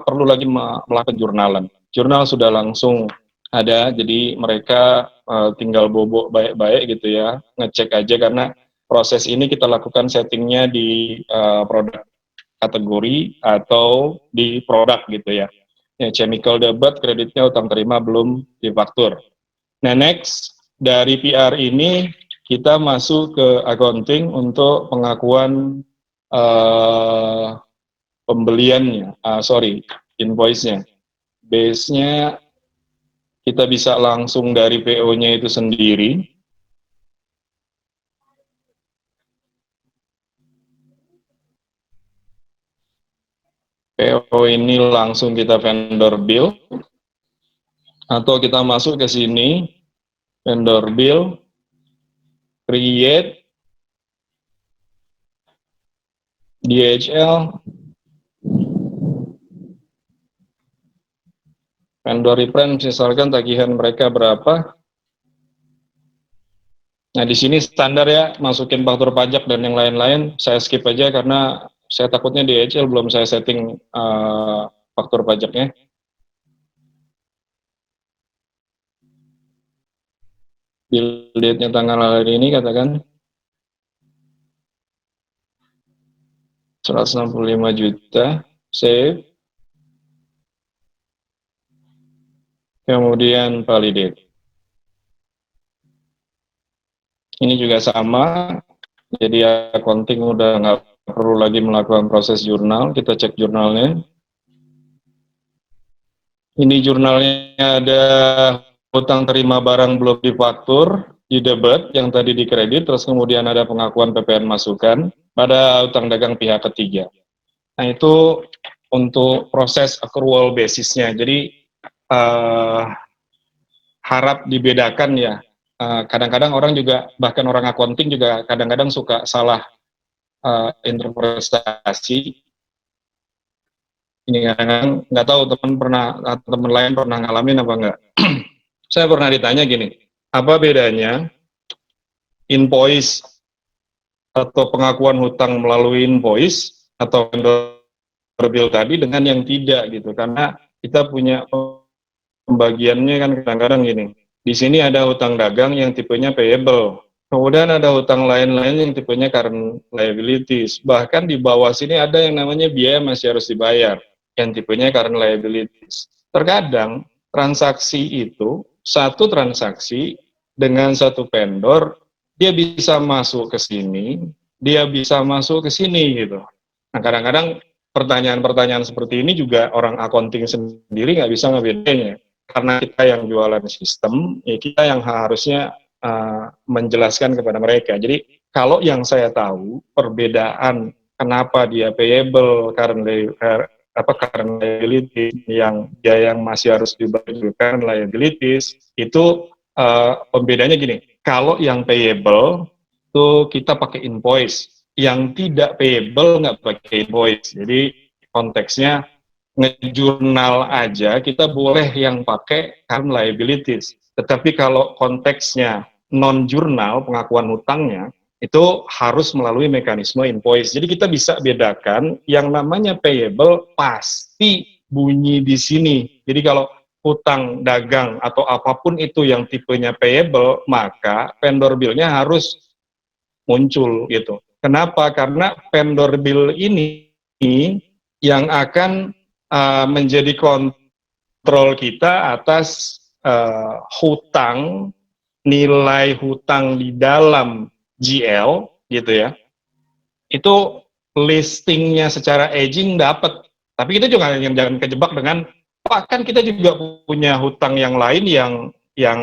perlu lagi melakukan jurnalan. Jurnal sudah langsung ada, jadi mereka tinggal bobok baik-baik gitu ya, ngecek aja karena proses ini kita lakukan settingnya di produk kategori atau di produk gitu ya. Ya, chemical debit, kreditnya utang terima belum difaktur. Nah, next, dari PR ini kita masuk ke accounting untuk pengakuan pembeliannya, invoice-nya. Base-nya kita bisa langsung dari PO-nya itu sendiri. PO ini langsung kita vendor bill, atau kita masuk ke sini, vendor bill, create, DHL, vendor reference, misalkan tagihan mereka berapa. Nah, di sini standar ya, masukin faktur pajak dan yang lain-lain, saya skip aja karena saya takutnya DHL belum saya setting faktur pajaknya. Bill date-nya tanggal hari ini katakan 165 juta, save. Kemudian validate. Ini juga sama, jadi accounting udah nggak perlu lagi melakukan proses jurnal, kita cek jurnalnya. Ini jurnalnya ada utang terima barang belum difaktur, di debit yang tadi di kredit, terus kemudian ada pengakuan PPN masukan pada utang dagang pihak ketiga. Nah, itu untuk proses accrual basisnya. Jadi harap dibedakan ya. Kadang-kadang orang juga, bahkan orang accounting juga kadang-kadang suka salah interpretasi. Ini kadang-kadang nggak tahu teman lain pernah ngalamin apa enggak. Saya pernah ditanya gini, apa bedanya invoice atau pengakuan hutang melalui invoice atau vendor bill tadi dengan yang tidak gitu? Karena kita punya pembagiannya kan kadang-kadang gini. Di sini ada hutang dagang yang tipenya payable. Kemudian ada hutang lain-lain yang tipenya current liabilities. Bahkan di bawah sini ada yang namanya biaya masih harus dibayar, yang tipenya current liabilities. Terkadang transaksi itu, satu transaksi dengan satu vendor, dia bisa masuk ke sini, dia bisa masuk ke sini gitu. Nah, kadang-kadang pertanyaan-pertanyaan seperti ini juga orang accounting sendiri nggak bisa ngebedainnya. Karena kita yang jualan sistem, ya kita yang harusnya menjelaskan kepada mereka. Jadi kalau yang saya tahu perbedaan kenapa dia payable current liabilities yang dia yang masih harus dibayarkan liabilities itu pembedanya gini. Kalau yang payable itu kita pakai invoice, yang tidak payable nggak pakai invoice. Jadi konteksnya ngejurnal aja kita boleh yang pakai current liabilities. Tetapi kalau konteksnya non-jurnal, pengakuan hutangnya, itu harus melalui mekanisme invoice. Jadi kita bisa bedakan yang namanya payable pasti bunyi di sini. Jadi kalau hutang dagang atau apapun itu yang tipenya payable, maka vendor bill-nya harus muncul gitu. Kenapa? Karena vendor bill ini yang akan menjadi kontrol kita atas hutang, nilai hutang di dalam GL gitu ya. Itu listingnya secara aging dapat, tapi kita juga jangan kejebak dengan Pak, kan kita juga punya hutang yang lain yang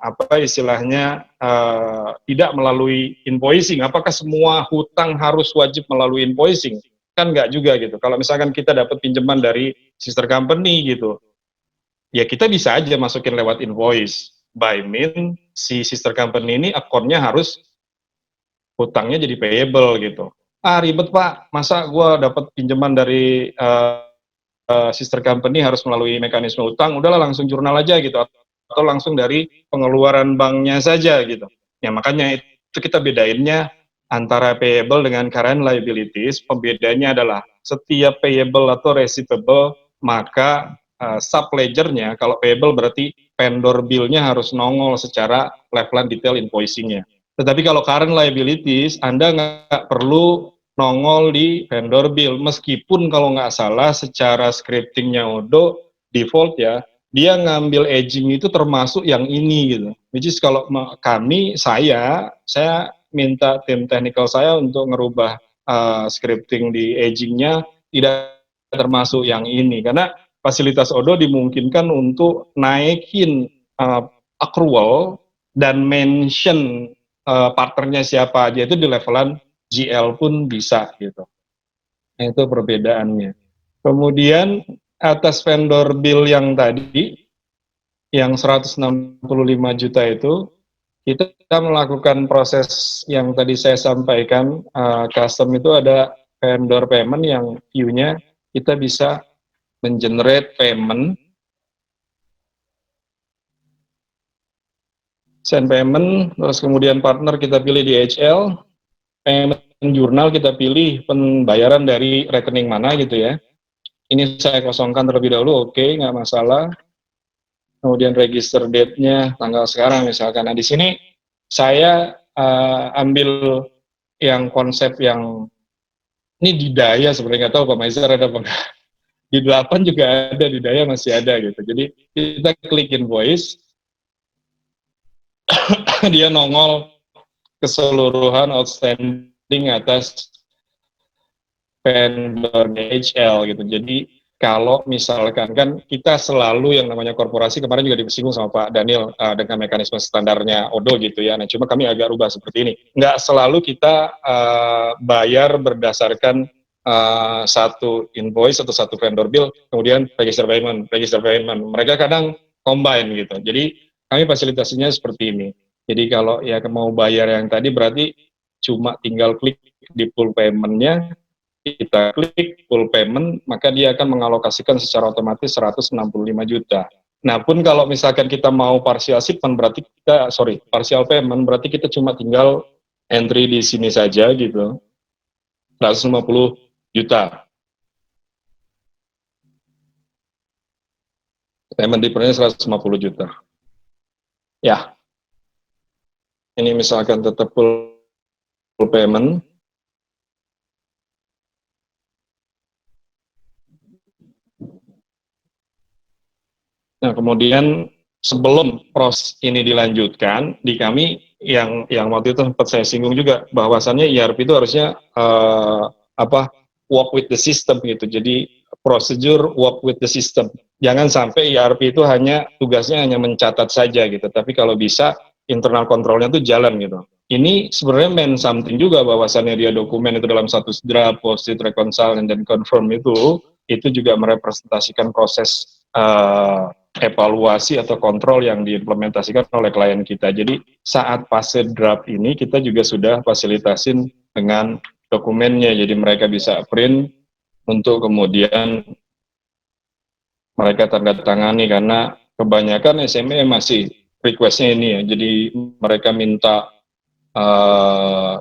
apa istilahnya tidak melalui invoicing. Apakah semua hutang harus wajib melalui invoicing? Kan nggak juga gitu. Kalau misalkan kita dapat pinjaman dari sister company gitu, ya kita bisa aja masukin lewat invoice. By mean si sister company ini akunnya harus hutangnya jadi payable gitu. Ah ribet Pak, masa gue dapat pinjaman dari sister company harus melalui mekanisme utang, udahlah langsung jurnal aja gitu, atau langsung dari pengeluaran banknya saja gitu. Ya makanya itu kita bedainnya antara payable dengan current liabilities. Pembedanya adalah setiap payable atau receivable maka sub ledgernya, kalau payable berarti vendor bill-nya harus nongol secara level detail invoicing-nya. Tetapi kalau current liabilities, Anda nggak perlu nongol di vendor bill, meskipun kalau nggak salah secara scriptingnya Odo default ya, dia ngambil aging itu termasuk yang ini gitu. Which is kalau saya minta tim technical saya untuk ngerubah scripting di agingnya tidak termasuk yang ini, karena fasilitas Odo dimungkinkan untuk naikin accrual dan mention partnernya siapa aja itu di levelan GL pun bisa gitu. Nah, itu perbedaannya. Kemudian atas vendor bill yang tadi, yang 165 juta itu, kita melakukan proses yang tadi saya sampaikan, custom itu ada vendor payment yang view-nya kita bisa mengenerate payment, send payment, terus kemudian partner kita pilih di HL, payment jurnal kita pilih pembayaran dari rekening mana gitu ya. Ini saya kosongkan terlebih dahulu, oke, nggak masalah. Kemudian register date-nya tanggal sekarang misalkan. Nah di sini saya ambil yang konsep yang ini di Daya sebenarnya, nggak tahu Pak Maizar ada apa enggak. Di 8 juga ada, di Daya masih ada gitu. Jadi kita klik invoice, dia nongol keseluruhan outstanding atas vendor DHL gitu. Jadi kalau misalkan kan kita selalu yang namanya korporasi, kemarin juga disinggung sama Pak Daniel dengan mekanisme standarnya Odo gitu ya. Nah cuma kami agak rubah seperti ini. Nggak selalu kita bayar berdasarkan satu invoice atau satu vendor bill, kemudian register payment. Mereka kadang combine gitu. Jadi kami fasilitasinya seperti ini. Jadi kalau ya mau bayar yang tadi berarti cuma tinggal klik di full payment-nya, kita klik full payment, maka dia akan mengalokasikan secara otomatis 165 juta. Nah pun kalau misalkan kita mau partial shipment, berarti kita, partial payment, berarti kita cuma tinggal entry di sini saja gitu, 150 juta. Payment difference 150 juta. Ya, ini misalkan tetap full payment, nah kemudian sebelum proses ini dilanjutkan, di kami yang waktu itu sempat saya singgung juga, bahwasannya ERP itu harusnya work with the system gitu. Jadi prosedur work with the system. Jangan sampai ERP itu tugasnya hanya mencatat saja gitu. Tapi kalau bisa internal kontrolnya itu jalan gitu. Ini sebenarnya main something juga, bahwasannya dia dokumen itu dalam satu draft, post-it, reconcile, dan confirm itu juga merepresentasikan proses evaluasi atau kontrol yang diimplementasikan oleh klien kita. Jadi saat fase draft ini kita juga sudah fasilitasin dengan dokumennya, jadi mereka bisa print untuk kemudian mereka tanda tangani, karena kebanyakan SME masih requestnya ini ya, jadi mereka minta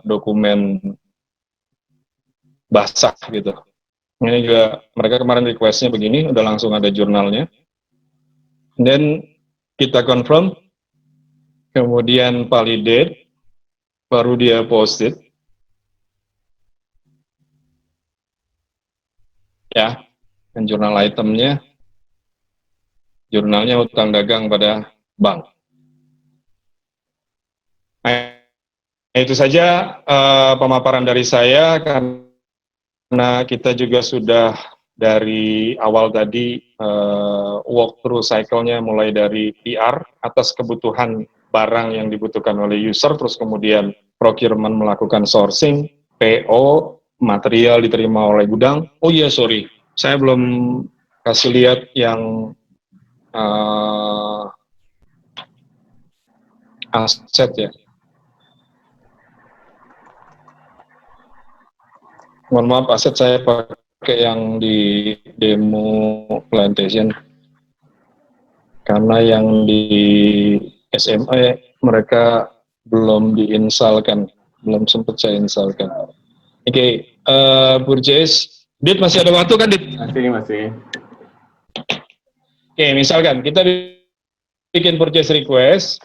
dokumen basah gitu. Ini juga mereka kemarin requestnya begini, udah langsung ada jurnalnya. Dan kita confirm, kemudian validate, baru dia post it. ya. Dan jurnal itemnya, jurnalnya utang dagang pada bank. Nah, itu saja pemaparan dari saya, karena kita juga sudah dari awal tadi walkthrough cycle-nya mulai dari PR atas kebutuhan barang yang dibutuhkan oleh user, terus kemudian procurement melakukan sourcing, PO, material diterima oleh gudang. Oh iya, sorry, saya belum kasih lihat yang aset ya. Mohon maaf, aset saya pakai yang di demo plantation, karena yang di SMA mereka belum diinstalkan, belum sempat saya instalkan. Oke, purchase, Dit masih ada waktu kan, Dit? Masih. Oke, misalkan kita bikin purchase request.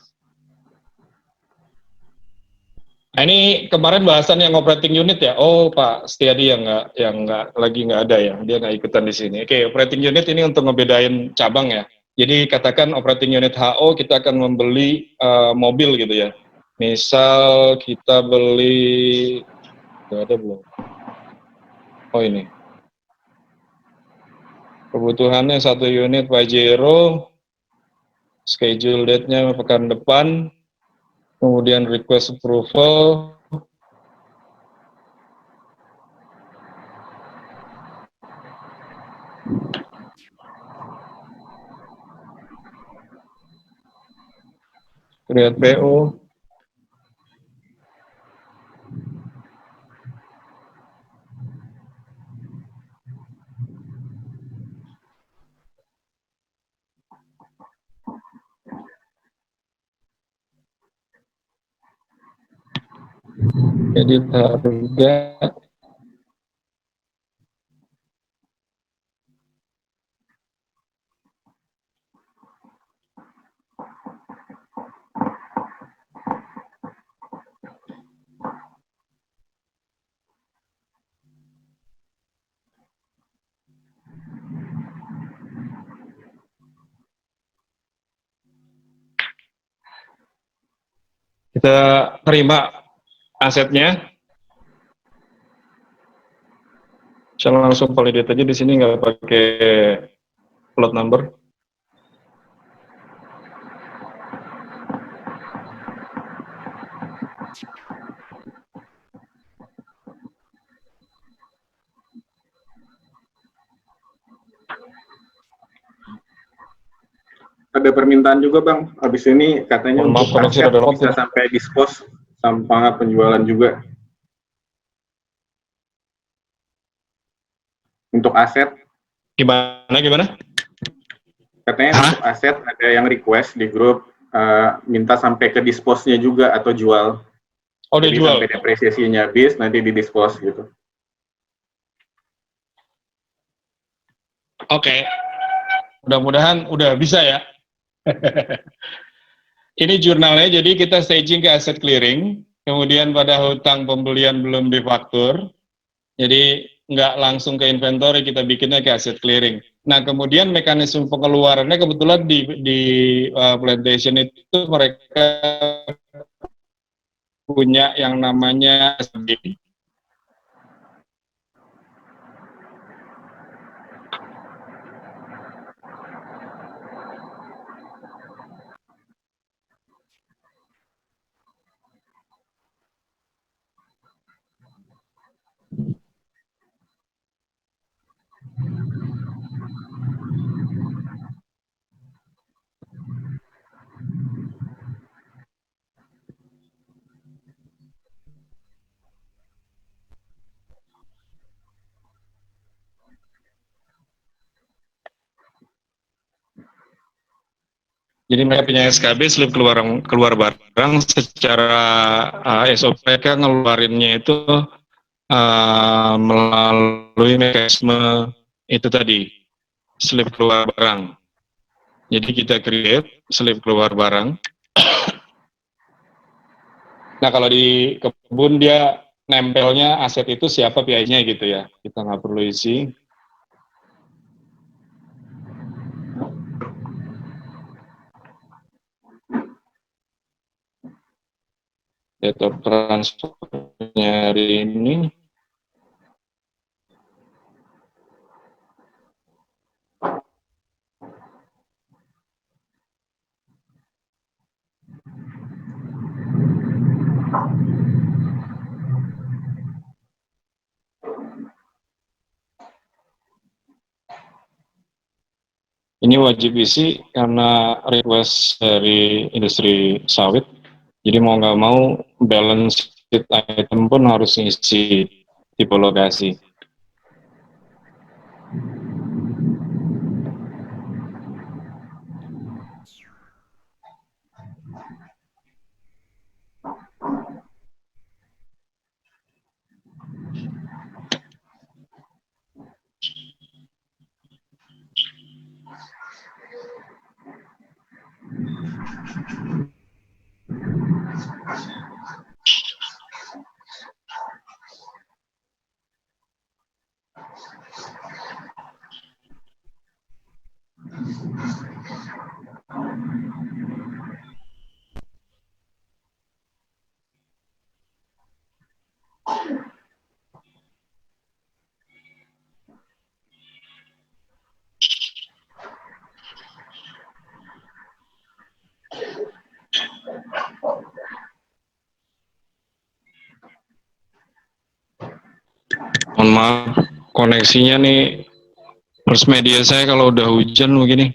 Nah, ini kemarin bahasan yang operating unit ya. Oh, Pak Setiadi yang nggak ada ya. Dia nggak ikutan di sini. Oke, operating unit ini untuk ngebedain cabang ya. Jadi katakan operating unit HO kita akan membeli mobil gitu ya. Misal kita beli, nggak ada belum? Oh ini. Kebutuhannya 1 unit Pajero, schedule date-nya pekan depan, kemudian request approval, create PO, edit harga, kita terima asetnya, saya langsung validate aja di sini, nggak pakai plot number. Ada permintaan juga Bang, habis ini katanya Mohon maaf, untuk koneksi aset rada lemot bisa ya. sampai dispose sama penjualan juga. Untuk aset, Gimana? katanya Hah? untuk aset ada yang request di grup minta sampai ke dispose-nya juga atau jual. Oh, Jadi dijual. sampai depresiasinya habis, nanti di dispose gitu. Oke. Mudah-mudahan udah bisa ya. Ini jurnalnya, jadi kita staging ke aset clearing, kemudian pada hutang pembelian belum difaktur, jadi nggak langsung ke inventory, kita bikinnya ke aset clearing. Nah, kemudian mekanisme pengeluarannya kebetulan di plantation itu mereka punya yang namanya SB. Jadi mereka punya SKB, slip keluar barang, secara SOP mereka ngeluarinnya itu melalui mekanisme itu tadi, slip keluar barang. Jadi kita create slip keluar barang. Nah, kalau di kebun dia nempelnya aset itu siapa PI-nya gitu ya, kita nggak perlu isi. date of transfernya hari ini. Ini wajib isi karena request dari industri sawit. Jadi mau nggak mau balance sheet item pun harus ngisi tipe lokasi. Mohon maaf, koneksinya nih first media saya kalau udah hujan begini.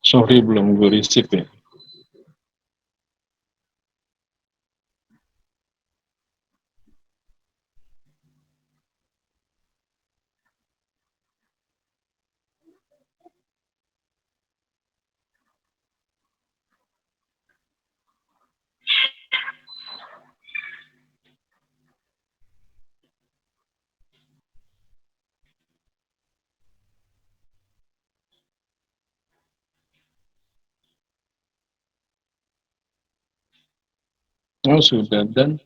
Sorry belum gue receive ya. Oh sudah dan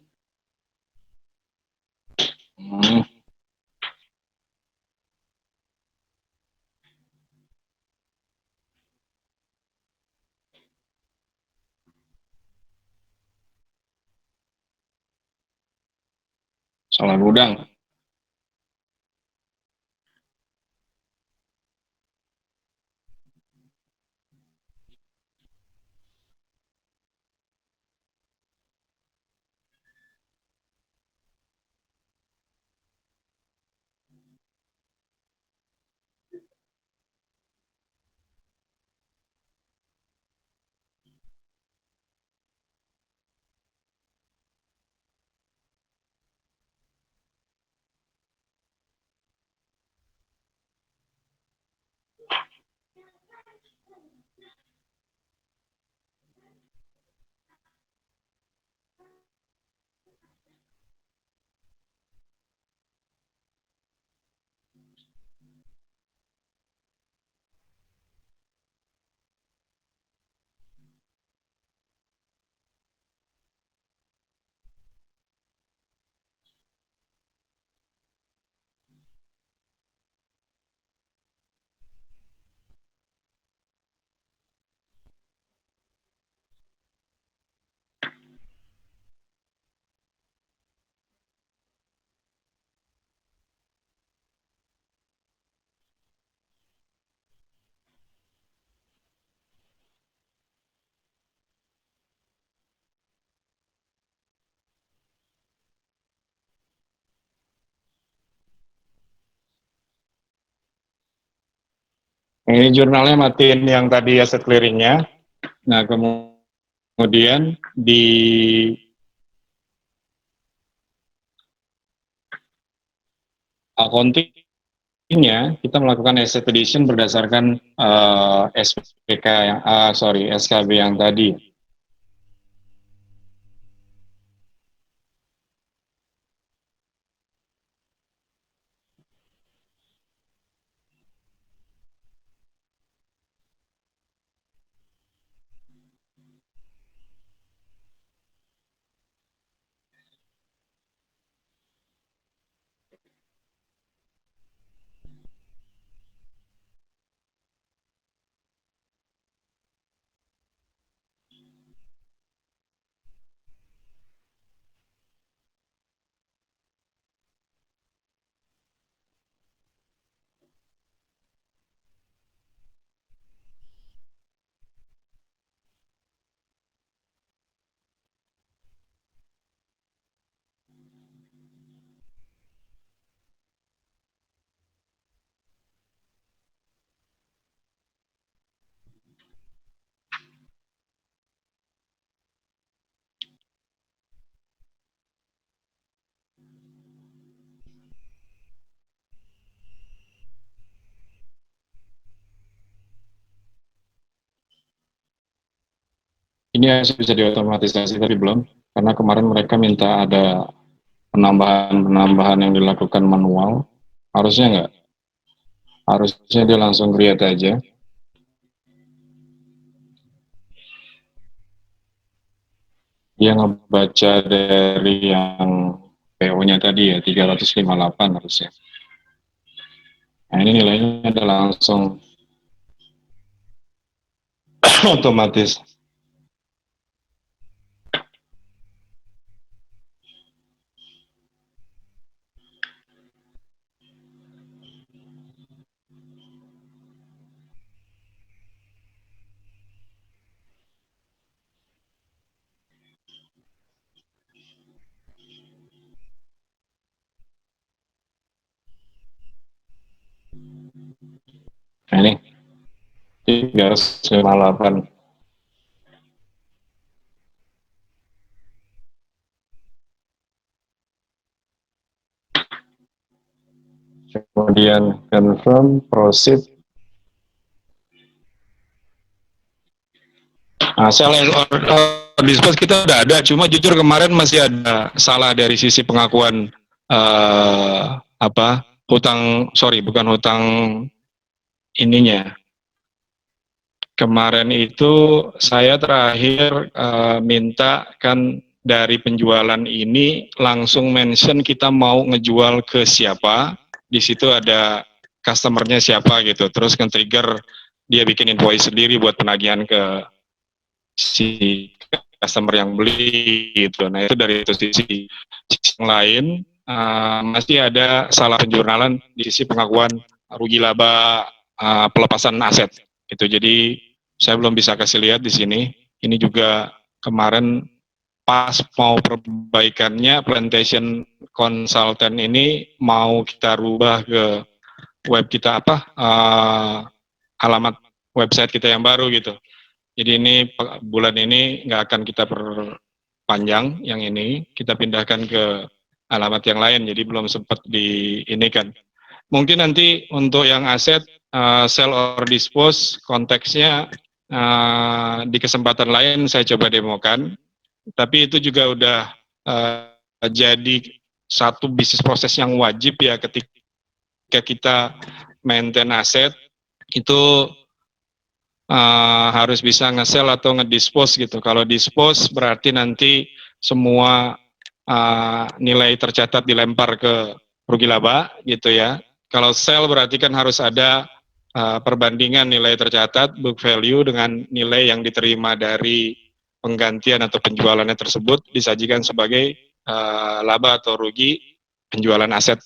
salah gudang. Ini jurnalnya matiin yang tadi asset clearingnya. Nah, kemudian di accounting-nya kita melakukan asset addition berdasarkan SPK yang SKB yang tadi. Ini bisa diotomatisasi tapi belum, karena kemarin mereka minta ada penambahan yang dilakukan manual. Harusnya enggak. Harusnya dia langsung create aja. Dia ngebaca dari yang PO-nya tadi ya, 358 harusnya. Nah, ini nilainya ada langsung otomatis. Nah, ini 358. Kemudian confirm, proceed. Nah, sell or dispose kita udah ada, cuma jujur kemarin masih ada salah dari sisi pengakuan bukan hutang ininya. Kemarin itu saya terakhir minta kan dari penjualan ini langsung mention kita mau ngejual ke siapa, di situ ada customernya siapa gitu, terus kan-trigger dia bikin invoice sendiri buat penagihan ke si customer yang beli gitu. Nah itu dari itu sisi yang lain masih ada salah penjurnalan di sisi pengakuan rugi laba pelepasan aset gitu. Jadi saya belum bisa kasih lihat di sini. Ini juga kemarin pas mau perbaikannya, plantation consultant ini mau kita rubah ke web kita alamat website kita yang baru gitu. Jadi ini bulan ini nggak akan kita perpanjang yang ini, kita pindahkan ke alamat yang lain, jadi belum sempat di ini kan. Mungkin nanti untuk yang aset sell or dispose konteksnya di kesempatan lain saya coba demokan, tapi itu juga udah jadi satu bisnis proses yang wajib ya ketika kita maintain aset itu harus bisa nge-sell atau nge-dispose gitu. Kalau dispose berarti nanti semua nilai tercatat dilempar ke rugi laba gitu ya. Kalau sell berarti kan harus ada perbandingan nilai tercatat book value dengan nilai yang diterima dari penggantian atau penjualannya tersebut disajikan sebagai laba atau rugi penjualan aset.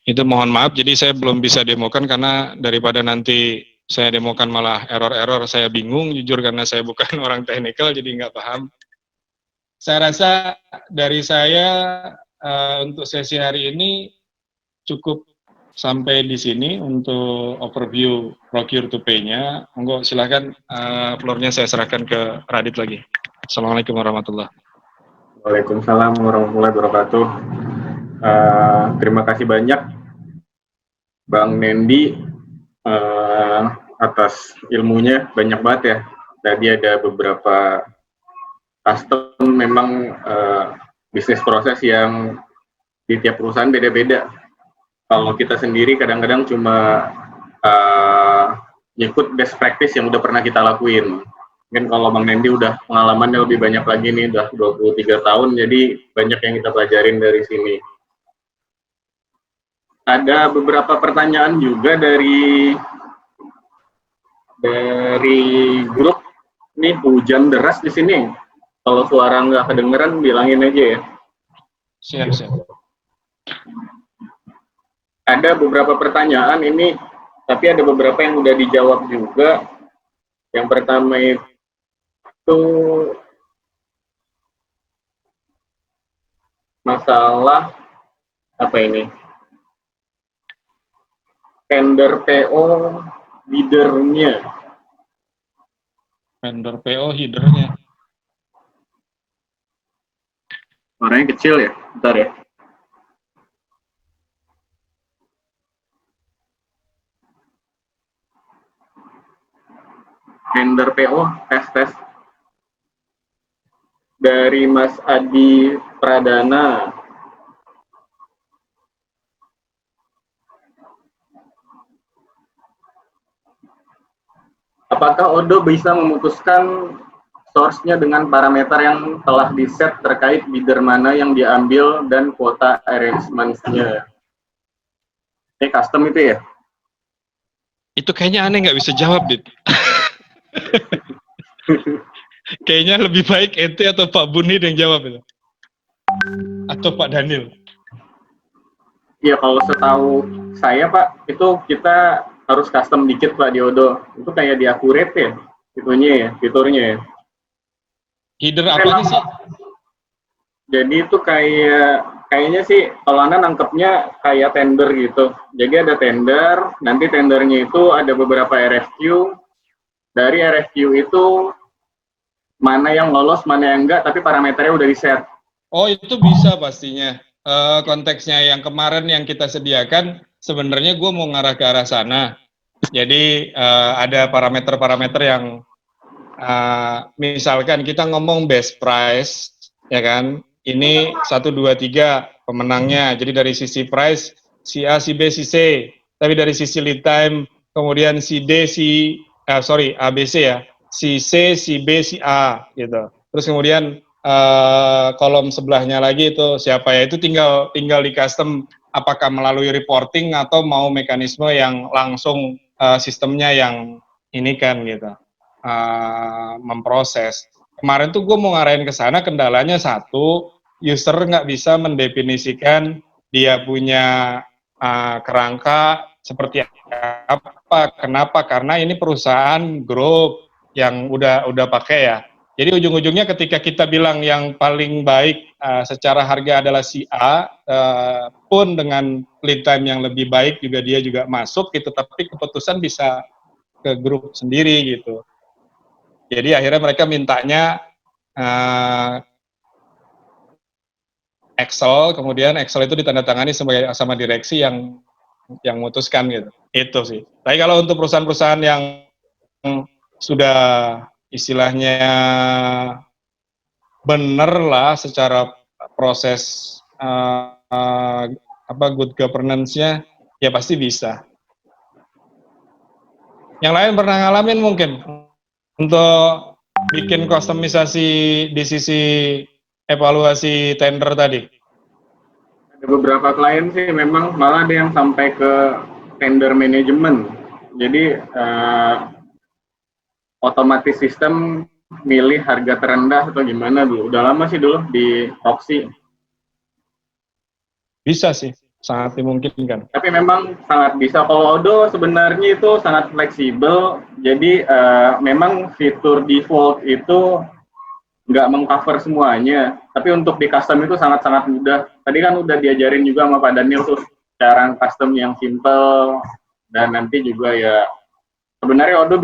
Itu mohon maaf, jadi saya belum bisa demokan karena daripada nanti saya demokan malah error-error, saya bingung jujur karena saya bukan orang teknikal jadi nggak paham. Saya rasa dari saya untuk sesi hari ini cukup sampai di sini untuk overview procure to pay-nya. Monggo silahkan floor-nya saya serahkan ke Radit lagi. Assalamualaikum warahmatullahi wabarakatuh. Waalaikumsalam warahmatullahi wabarakatuh. Terima kasih banyak Bang Nendi atas ilmunya, banyak banget ya. Tadi ada beberapa custom, memang bisnis proses yang di tiap perusahaan beda-beda. Kalau kita sendiri kadang-kadang cuma ngikut best practice yang udah pernah kita lakuin. Mungkin kalau Bang Nendi udah pengalamannya lebih banyak lagi nih, udah 23 tahun, jadi banyak yang kita pelajarin dari sini. Ada beberapa pertanyaan juga dari grup. Nih hujan deras di sini. Kalau suara nggak kedengeran, bilangin aja ya. Siap. Ada beberapa pertanyaan ini, tapi ada beberapa yang udah dijawab juga. Yang pertama itu masalah apa ini? Tender PO leader-nya. Vendor PO header-nya. Warnanya kecil ya, bentar ya. Tender PO, tes. Dari Mas Adi Pradana. Apakah Odo bisa memutuskan source-nya dengan parameter yang telah di-set terkait bidder mana yang diambil dan kuota arrangements-nya? Ini custom itu ya? Itu kayaknya aneh nggak bisa jawab, Dit. Kayaknya lebih baik ente atau Pak Bunid yang jawab itu. Atau Pak Daniel. Iya, kalau setahu saya Pak, itu kita harus custom dikit Pak di Odo. Itu kayak di Accurate ya, fiturnya ya. Header apanya sih? Jadi itu kayaknya sih kalau Anda nangkepnya kayak tender gitu. Jadi ada tender, nanti tendernya itu ada beberapa RFQ. Dari RFQ itu mana yang lolos, mana yang enggak, tapi parameternya udah di-set. Oh, itu bisa pastinya. Konteksnya yang kemarin yang kita sediakan, sebenarnya gue mau ngarah ke arah sana. Jadi ada parameter-parameter yang misalkan kita ngomong best price, ya kan? Ini 1, 2, 3 pemenangnya. Jadi dari sisi price, si A, si B, si C. Tapi dari sisi lead time, kemudian si D, ABC ya. Si C, si B, si A gitu. Terus kemudian kolom sebelahnya lagi itu siapa ya, itu tinggal di custom apakah melalui reporting atau mau mekanisme yang langsung sistemnya yang ini kan gitu memproses. Kemarin tuh gue mau ngarahin ke sana, kendalanya satu, user nggak bisa mendefinisikan dia punya kerangka seperti apa. Kenapa? Karena ini perusahaan grup yang udah pakai ya. Jadi ujung-ujungnya ketika kita bilang yang paling baik secara harga adalah si A, pun dengan lead time yang lebih baik juga dia juga masuk gitu, tapi keputusan bisa ke grup sendiri gitu. Jadi akhirnya mereka mintanya Excel, kemudian Excel itu ditandatangani sama direksi yang memutuskan gitu. Itu sih. Tapi kalau untuk perusahaan-perusahaan yang sudah istilahnya bener lah secara proses good governance-nya, ya pasti bisa. Yang lain pernah ngalamin mungkin untuk bikin kustomisasi di sisi evaluasi tender tadi? Ada beberapa klien sih memang malah ada yang sampai ke tender management. Jadi otomatis sistem milih harga terendah atau gimana dulu. Udah lama sih dulu di Proxy. Bisa sih, sangat dimungkinkan. Tapi memang sangat bisa. Kalau Odo sebenarnya itu sangat fleksibel. Jadi memang fitur default itu nggak mengcover semuanya. Tapi untuk di custom itu sangat-sangat mudah. Tadi kan udah diajarin juga sama Pak Daniel tuh cara custom yang simple, dan nanti juga ya sebenarnya Odoo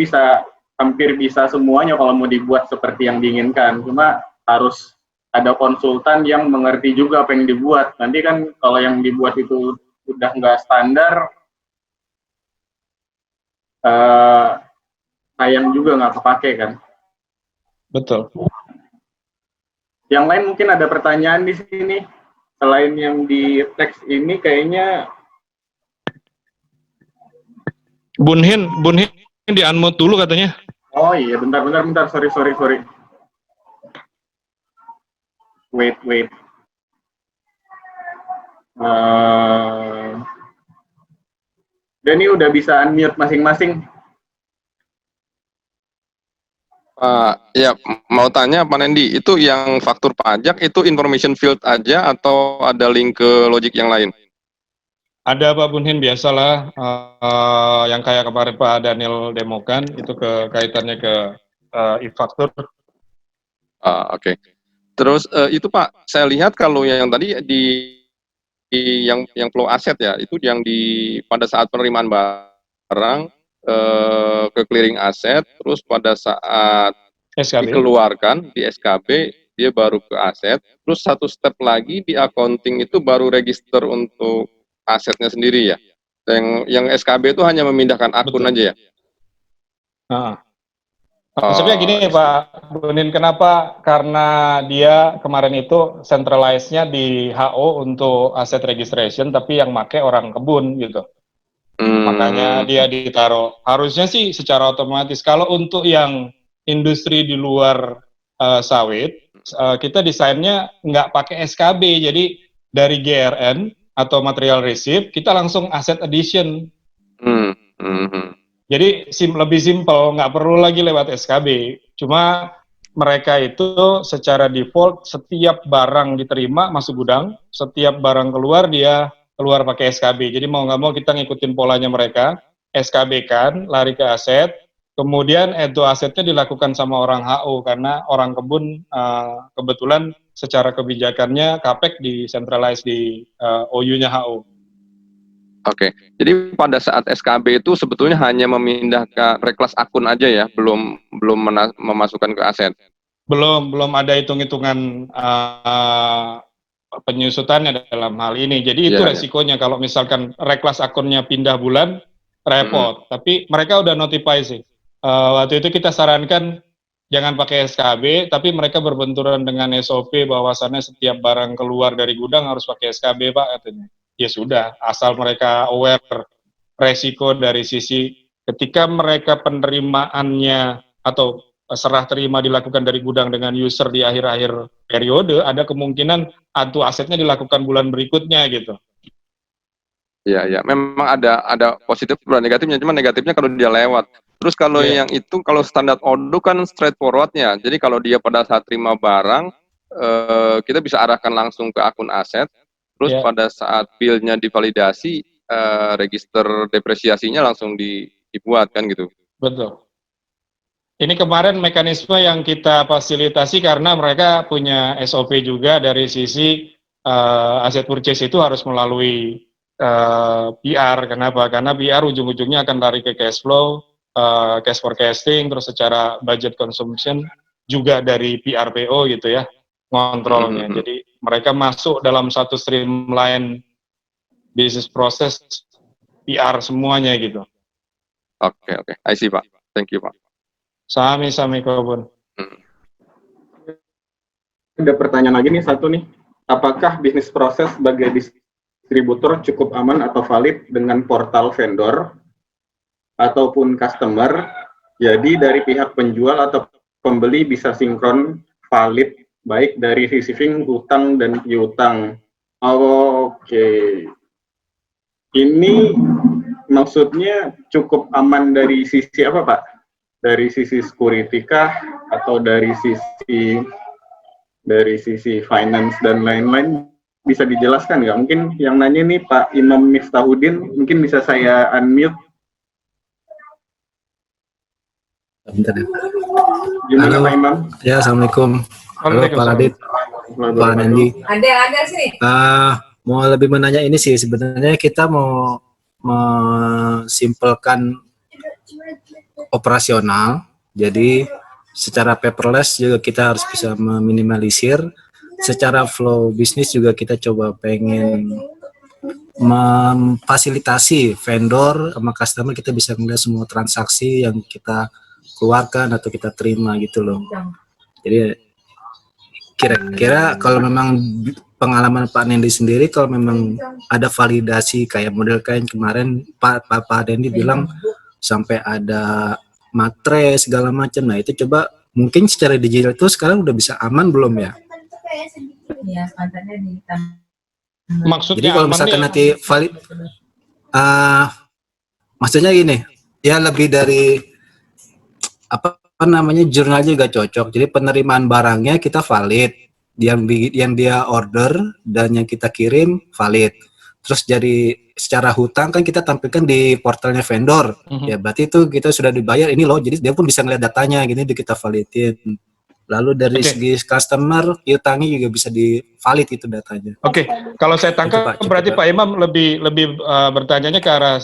hampir bisa semuanya kalau mau dibuat seperti yang diinginkan, cuma harus ada konsultan yang mengerti juga apa yang dibuat. Nanti kan kalau yang dibuat itu udah nggak standar, sayang juga nggak kepake kan. Betul. Yang lain mungkin ada pertanyaan di sini selain yang di teks ini kayaknya. Bunhin di unmute dulu katanya. Oh iya, bentar, sorry. Wait. Dan ini udah bisa unmute masing-masing. Ya, mau tanya Pak Nendi, itu yang faktur pajak itu information field aja atau ada link ke logic yang lain? Ada Pak Bunhin, biasalah yang kayak kemarin Pak Daniel demokan itu kaitannya ke e-faktur. Oke. Terus itu Pak, saya lihat kalau yang tadi yang flow aset ya, itu yang pada saat penerimaan barang ke clearing aset, terus pada saat SKB. dikeluarkan di SKB dia baru ke aset, terus satu step lagi di accounting itu baru register untuk asetnya sendiri ya. Yang SKB itu hanya memindahkan akun. Betul. Aja ya. Maksudnya gini Pak Bunin, kenapa? Karena dia kemarin itu centralize-nya di HO untuk aset registration, tapi yang make orang kebun gitu. Makanya dia ditaruh. Harusnya sih secara otomatis. Kalau untuk yang industri di luar sawit, kita desainnya nggak pakai SKB. Jadi dari GRN atau material receipt, kita langsung asset addition. Jadi lebih simple, nggak perlu lagi lewat SKB. Cuma mereka itu secara default setiap barang diterima masuk gudang, setiap barang keluar dia keluar pakai SKB. Jadi mau nggak mau kita ngikutin polanya mereka, SKB kan, lari ke aset, kemudian itu asetnya dilakukan sama orang HO karena orang kebun kebetulan secara kebijakannya CAPEX decentralize di OU-nya HO. Oke, jadi pada saat SKB itu sebetulnya hanya memindahkan reklas akun aja ya, belum memasukkan ke aset. Belum ada hitung-hitungan penyusutannya dalam hal ini. Jadi itu resikonya kalau misalkan reklas akunnya pindah bulan, repot. Tapi mereka udah notify sih. Waktu itu kita sarankan jangan pakai SKB, tapi mereka berbenturan dengan SOP bahwasannya setiap barang keluar dari gudang harus pakai SKB Pak katanya. Ya sudah, asal mereka aware resiko dari sisi ketika mereka penerimaannya atau serah terima dilakukan dari gudang dengan user di akhir-akhir periode, ada kemungkinan asetnya dilakukan bulan berikutnya gitu. Ya, memang ada positif dan negatifnya, cuma negatifnya kalau dia lewat. Terus kalau yang itu, kalau standar Odoo kan straightforwardnya, jadi kalau dia pada saat terima barang, kita bisa arahkan langsung ke akun aset. Terus pada saat bill-nya divalidasi, register depresiasinya langsung dibuat kan gitu. Betul. Ini kemarin mekanisme yang kita fasilitasi karena mereka punya SOP juga dari sisi aset purchase itu harus melalui PR. Kenapa? Karena PR ujung-ujungnya akan lari ke cash flow, cash forecasting, terus secara budget consumption juga dari PRPO gitu ya, kontrolnya. Jadi mereka masuk dalam satu streamline business process PR semuanya gitu. Oke. I see Pak. Thank you Pak. Sami-sami Kobun. Ada pertanyaan lagi nih satu nih. Apakah bisnis proses sebagai distributor cukup aman atau valid dengan portal vendor ataupun customer? Jadi dari pihak penjual atau pembeli bisa sinkron valid baik dari receiving, utang, dan piutang. Oke. Ini maksudnya cukup aman dari sisi apa Pak? Dari sisi security kah? Atau dari sisi finance dan lain-lain? Bisa dijelaskan nggak? Mungkin yang nanya nih Pak Imam Miftahudin, mungkin bisa saya unmute. Bentar ya. Gimana Pak Imam? Ya, Assalamualaikum. Halo Pak Radit, Pak Nandi. Ada sih. mau lebih menanya ini sih, sebenarnya kita mau mensimpelkan operasional, jadi secara paperless juga kita harus bisa meminimalisir, secara flow bisnis juga kita coba pengen memfasilitasi vendor sama customer, kita bisa melihat semua transaksi yang kita keluarkan atau kita terima gitu loh. Jadi kira-kira kalau memang pengalaman Pak Nendi sendiri, kalau memang ada validasi kayak model kayak kemarin Pak Nendi bilang sampai ada matre segala macam, nah itu coba mungkin secara digital itu sekarang udah bisa aman belum ya? Maksudnya Jadi kalau misalkan nanti valid, maksudnya gini, ya lebih dari apa namanya jurnal juga cocok. Jadi penerimaan barangnya kita valid, yang dia order dan yang kita kirim valid. Terus jadi secara hutang kan kita tampilkan di portalnya vendor, ya berarti itu kita sudah dibayar ini loh. Jadi dia pun bisa ngeliat datanya, gini kita validin. Lalu dari segi customer, piutangnya juga bisa di-valid itu datanya. Oke, kalau saya tangkap berarti Pak Imam lebih bertanyanya ke arah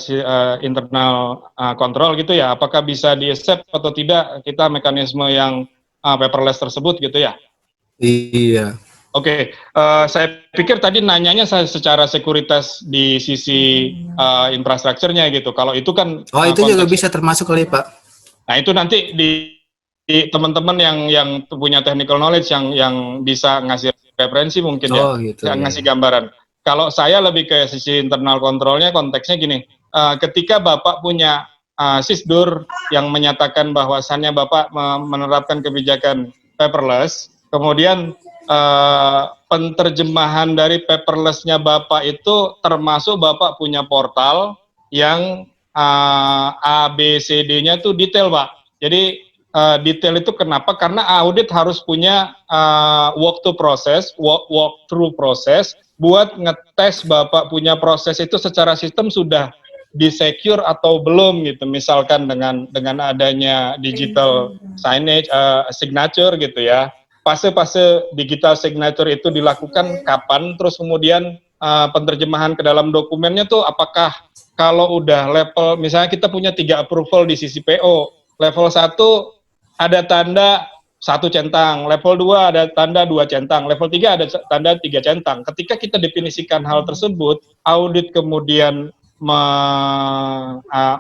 internal control gitu ya. Apakah bisa di-accept atau tidak kita mekanisme yang paperless tersebut gitu ya? Iya. Oke, saya pikir tadi nanyanya secara sekuritas di sisi infrastrukturnya gitu. Kalau itu kan itu juga bisa termasuk kali Pak. Nah itu nanti di teman-teman yang punya technical knowledge yang bisa ngasih referensi mungkin gitu, ngasih gambaran. Kalau saya lebih ke sisi internal kontrolnya, konteksnya gini, ketika Bapak punya sisdur yang menyatakan bahwasannya Bapak menerapkan kebijakan paperless, kemudian penterjemahan dari paperless-nya Bapak itu termasuk Bapak punya portal yang ABCD-nya tuh detail Pak. Jadi detail itu kenapa? Karena audit harus punya walk through proses buat ngetes Bapak punya proses itu secara sistem sudah di-secure atau belum gitu. Misalkan dengan adanya digital signage, signature gitu ya. Fase-fase digital signature itu dilakukan kapan? Terus kemudian penerjemahan ke dalam dokumennya tuh apakah kalau udah level, misalnya kita punya 3 approval di sisi PO, level 1 ada tanda 1 centang, level 2 ada tanda 2 centang, level 3 ada tanda 3 centang. Ketika kita definisikan hal tersebut, audit kemudian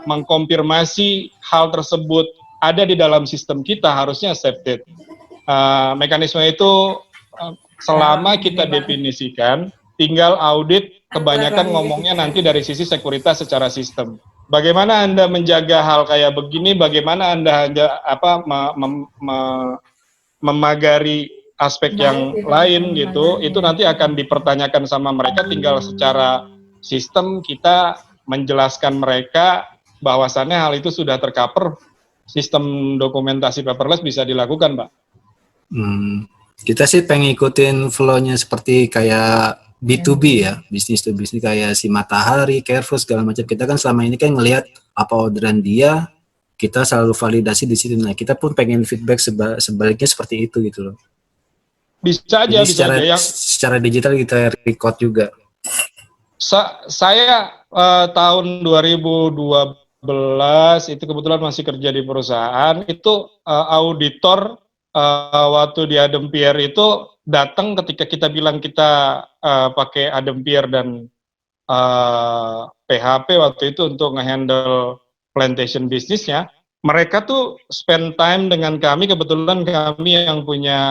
mengkonfirmasi hal tersebut ada di dalam sistem kita, harusnya accepted. Mekanisme itu selama kita definisikan, tinggal audit kebanyakan ngomongnya nanti dari sisi sekuritas secara sistem. Bagaimana Anda menjaga hal kayak begini? Bagaimana Anda memagari aspek yang lain gitu? Itu nanti akan dipertanyakan sama mereka. Tinggal secara sistem kita menjelaskan mereka bahwasannya hal itu sudah tercover. Sistem dokumentasi paperless bisa dilakukan, Pak. Kita sih pengen ikutin flow-nya seperti kayak B2B ya, bisnis to bisnis kayak si Matahari, Carrefour segala macam. Kita kan selama ini kan ngelihat apa orderan dia, kita selalu validasi di situ. Nah, kita pun pengen feedback sebaliknya seperti itu gitu loh. Bisa aja, jadi secara digital kita record juga. Saya tahun 2012 itu kebetulan masih kerja di perusahaan, itu auditor waktu di Adempier itu datang ketika kita bilang kita pakai Adempier dan PHP waktu itu untuk ngehandle plantation bisnisnya. Mereka tuh spend time dengan kami, kebetulan kami yang punya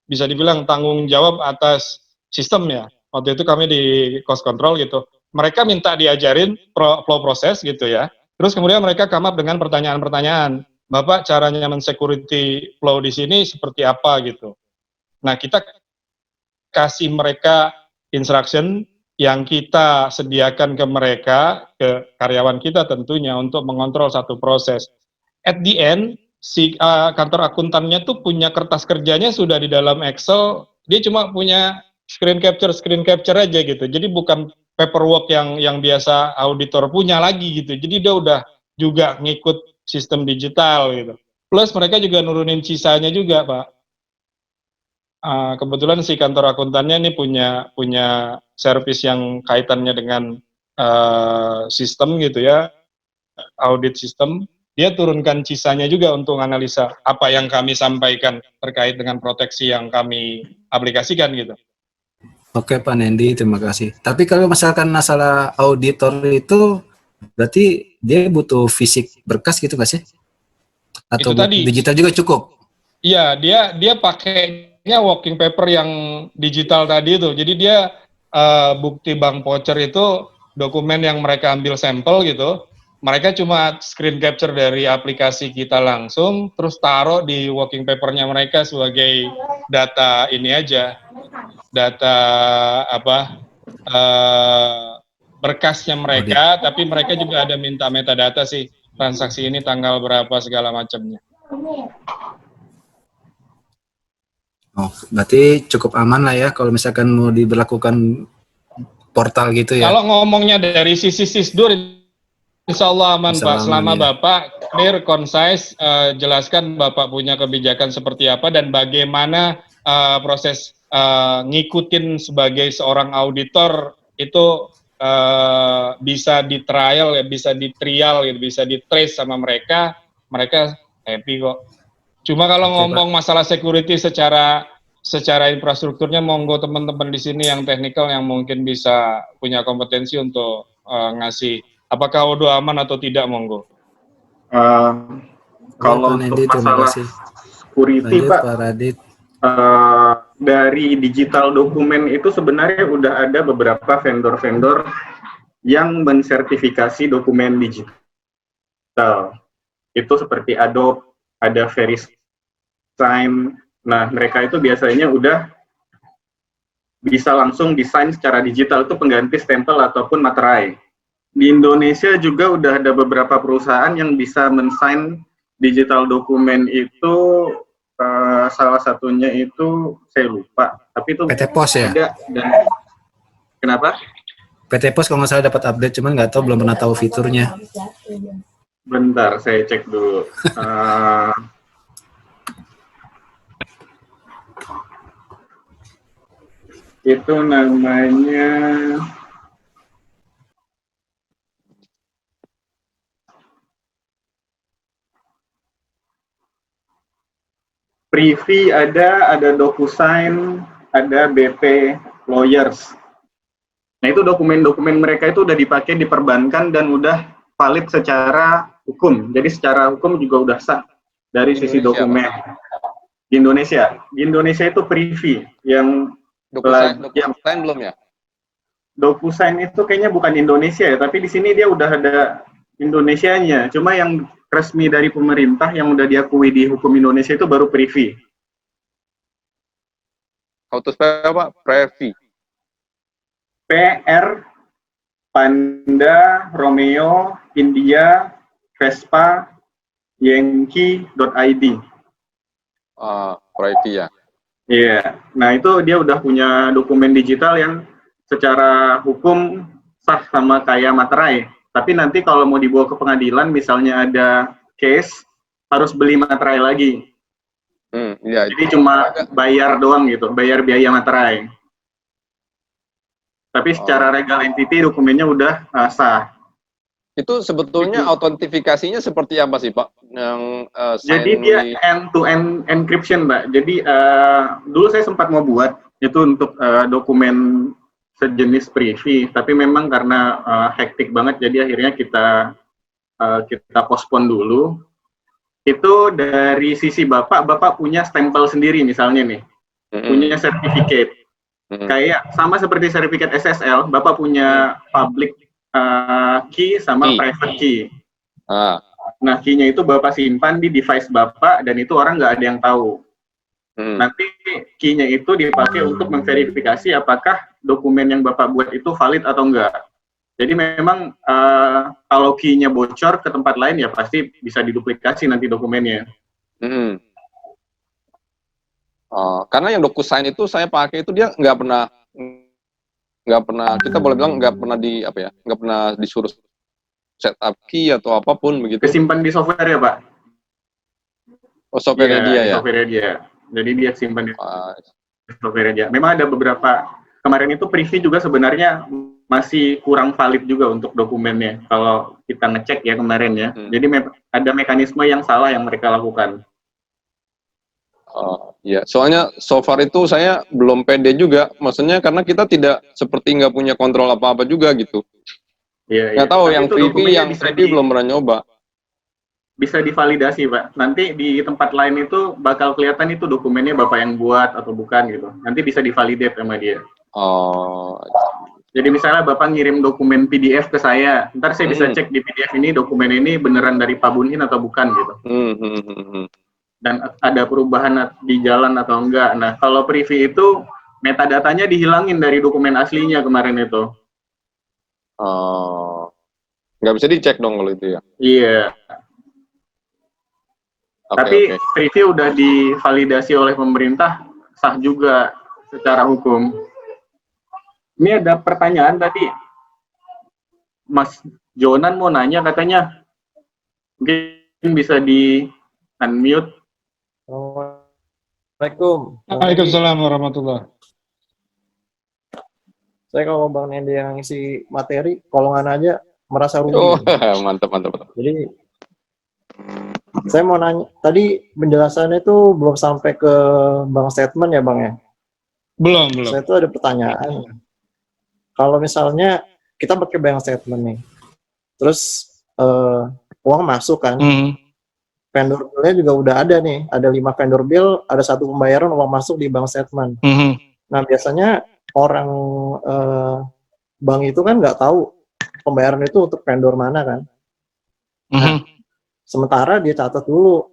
bisa dibilang tanggung jawab atas sistem ya. Waktu itu kami di cost control gitu. Mereka minta diajarin flow proses gitu ya. Terus kemudian mereka come up dengan pertanyaan-pertanyaan. Bapak caranya men-security flow di sini seperti apa gitu. Nah, kita kasih mereka instruction yang kita sediakan ke mereka, ke karyawan kita tentunya untuk mengontrol satu proses. At the end, si kantor akuntannya tuh punya kertas kerjanya sudah di dalam Excel, dia cuma punya screen capture aja gitu. Jadi bukan paperwork yang biasa auditor punya lagi gitu. Jadi dia udah juga ngikut sistem digital gitu. Plus mereka juga nurunin sisanya juga, Pak. kebetulan si kantor akuntannya ini punya servis yang kaitannya dengan sistem gitu ya, audit sistem. Dia turunkan sisanya juga untuk analisa apa yang kami sampaikan terkait dengan proteksi yang kami aplikasikan gitu. Oke Pak Nendi, terima kasih. Tapi kalau misalkan masalah auditor itu berarti dia butuh fisik berkas gitu nggak sih? Atau Itu tadi. digital juga cukup? Iya, dia pakainya working paper yang digital tadi itu. Jadi dia bukti bank voucher itu dokumen yang mereka ambil sampel gitu. Mereka cuma screen capture dari aplikasi kita langsung, terus taruh di working papernya mereka sebagai data ini aja, data apa berkasnya mereka. Tapi mereka juga ada minta metadata sih, transaksi ini tanggal berapa segala macamnya. Oh, berarti cukup aman lah ya kalau misalkan mau diberlakukan portal gitu ya. Kalau ngomongnya dari sisi SISDUR, insya Allah aman Insya Pak. Allah Selama aman, ya. Bapak clear, concise, jelaskan Bapak punya kebijakan seperti apa dan bagaimana proses ngikutin sebagai seorang auditor itu bisa di trial, ya, bisa di trial, gitu, bisa di trace sama mereka happy kok. Cuma kalau Oke, ngomong masalah security secara infrastrukturnya, monggo teman-teman di sini yang teknikal yang mungkin bisa punya kompetensi untuk ngasih apakah Odoo aman atau tidak, monggo. Kalau Pak untuk Nendi, terima masalah kasih. security Lanjut, Pak, Pak Radit. dari digital dokumen itu sebenarnya udah ada beberapa vendor-vendor yang mensertifikasi dokumen digital. Itu seperti Adobe, ada VeriSign. Nah, mereka itu biasanya udah bisa langsung desain secara digital, itu pengganti stempel ataupun materai. Di Indonesia juga udah ada beberapa perusahaan yang bisa mensign digital dokumen itu, salah satunya itu saya lupa, tapi itu PT Pos ya? ada. Dan kenapa? PT Pos kalau nggak salah dapat update, cuman nggak tahu, belum pernah tahu fiturnya. Bentar, saya cek dulu. Itu namanya Privy, ada DocuSign, ada BP Lawyers. Nah, itu dokumen-dokumen mereka itu udah dipakai di perbankan dan udah valid secara hukum. Jadi secara hukum juga udah sah dari sisi dokumen. Di Indonesia itu Privy yang DocuSign belum ya? DocuSign itu kayaknya bukan Indonesia ya, tapi di sini dia udah ada Indonesianya. Cuma yang resmi dari pemerintah yang udah diakui di hukum Indonesia itu baru Privy. How to spell apa? Privy. PR, Panda, Romeo, India, Vespa, Yankee.id. Privy ya. Iya, nah itu dia udah punya dokumen digital yang secara hukum sah sama kayak materai. Tapi nanti kalau mau dibawa ke pengadilan, misalnya ada case, harus beli materai lagi. Iya. Jadi cuma bayar doang gitu, bayar biaya materai. Tapi secara legal entity dokumennya udah sah. Itu sebetulnya autentifikasinya seperti apa sih Pak? Yang Jadi dia end-to-end encryption Mbak. Jadi dulu saya sempat mau buat itu untuk dokumen sejenis Privy, tapi memang karena hektik banget, jadi akhirnya kita postpone dulu. Itu dari sisi Bapak punya stempel sendiri misalnya nih, punya sertifikat. Kayak sama seperti sertifikat SSL, Bapak punya public key sama private key. Nah, key-nya itu Bapak simpan di device Bapak dan itu orang nggak ada yang tahu. Nanti key-nya itu dipakai untuk memverifikasi apakah dokumen yang Bapak buat itu valid atau enggak. Jadi memang kalau key-nya bocor ke tempat lain ya pasti bisa diduplikasi nanti dokumennya. Karena yang DocuSign itu saya pakai itu dia nggak pernah kita boleh bilang nggak pernah disuruh setup key atau apapun begitu. Kesimpan di software ya Pak? Oh, software dia ya? Software dia. Jadi dia simpan di Christopher Reja. Memang ada beberapa, kemarin itu preview juga sebenarnya masih kurang valid juga untuk dokumennya kalau kita ngecek ya kemarin ya. Jadi ada mekanisme yang salah yang mereka lakukan. Ya, soalnya so far itu saya belum pede juga, maksudnya karena kita tidak seperti nggak punya kontrol apa-apa juga gitu. Iya, Nggak tahu tapi yang itu preview, dokumennya yang preview belum pernah nyoba. bisa divalidasi, Pak. Nanti di tempat lain itu bakal kelihatan itu dokumennya Bapak yang buat atau bukan gitu. Nanti bisa divalidate sama dia. Oh, Jadi misalnya Bapak ngirim dokumen PDF ke saya, ntar saya bisa cek di PDF ini dokumen ini beneran dari Pak Bunhin atau bukan gitu. Dan ada perubahan di jalan atau enggak. Nah, kalau preview itu metadatanya dihilangin dari dokumen aslinya kemarin itu. nggak bisa dicek dong kalau itu ya. Iya. Tapi preview udah divalidasi oleh pemerintah, sah juga secara hukum. Ini ada pertanyaan tadi, Mas Jonan mau nanya katanya, mungkin bisa di unmute. Assalamualaikum. Waalaikumsalam warahmatullahi. Saya kalau Bang Nendi yang ngisi materi, kalau nggak aja merasa rugi. Oh, mantap. Jadi saya mau nanya, tadi penjelasannya itu belum sampai ke Bang statement ya Bang ya? Belum. Saya tuh ada pertanyaan. Kalau misalnya kita pakai bank statement nih, terus uang masuk kan, vendor billnya juga udah ada nih, ada 5 vendor bill, ada 1 pembayaran uang masuk di bank statement. Nah biasanya orang bank itu kan nggak tahu pembayaran itu untuk vendor mana kan. Nah, sementara dia catat dulu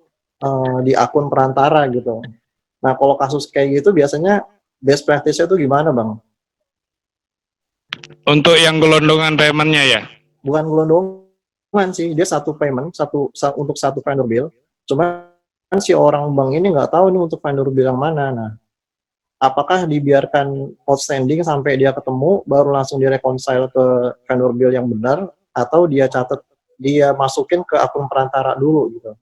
di akun perantara gitu. Nah kalau kasus kayak gitu biasanya best practice-nya itu gimana Bang? Untuk yang gelondongan payment-nya ya? Bukan gelondongan sih, dia satu payment, untuk satu vendor bill. Cuma kan si orang bank ini nggak tahu nih untuk vendor bill yang mana. Nah, apakah dibiarkan outstanding sampai dia ketemu, baru langsung direconcile ke vendor bill yang benar, atau dia catat, dia masukin ke akun perantara dulu gitu.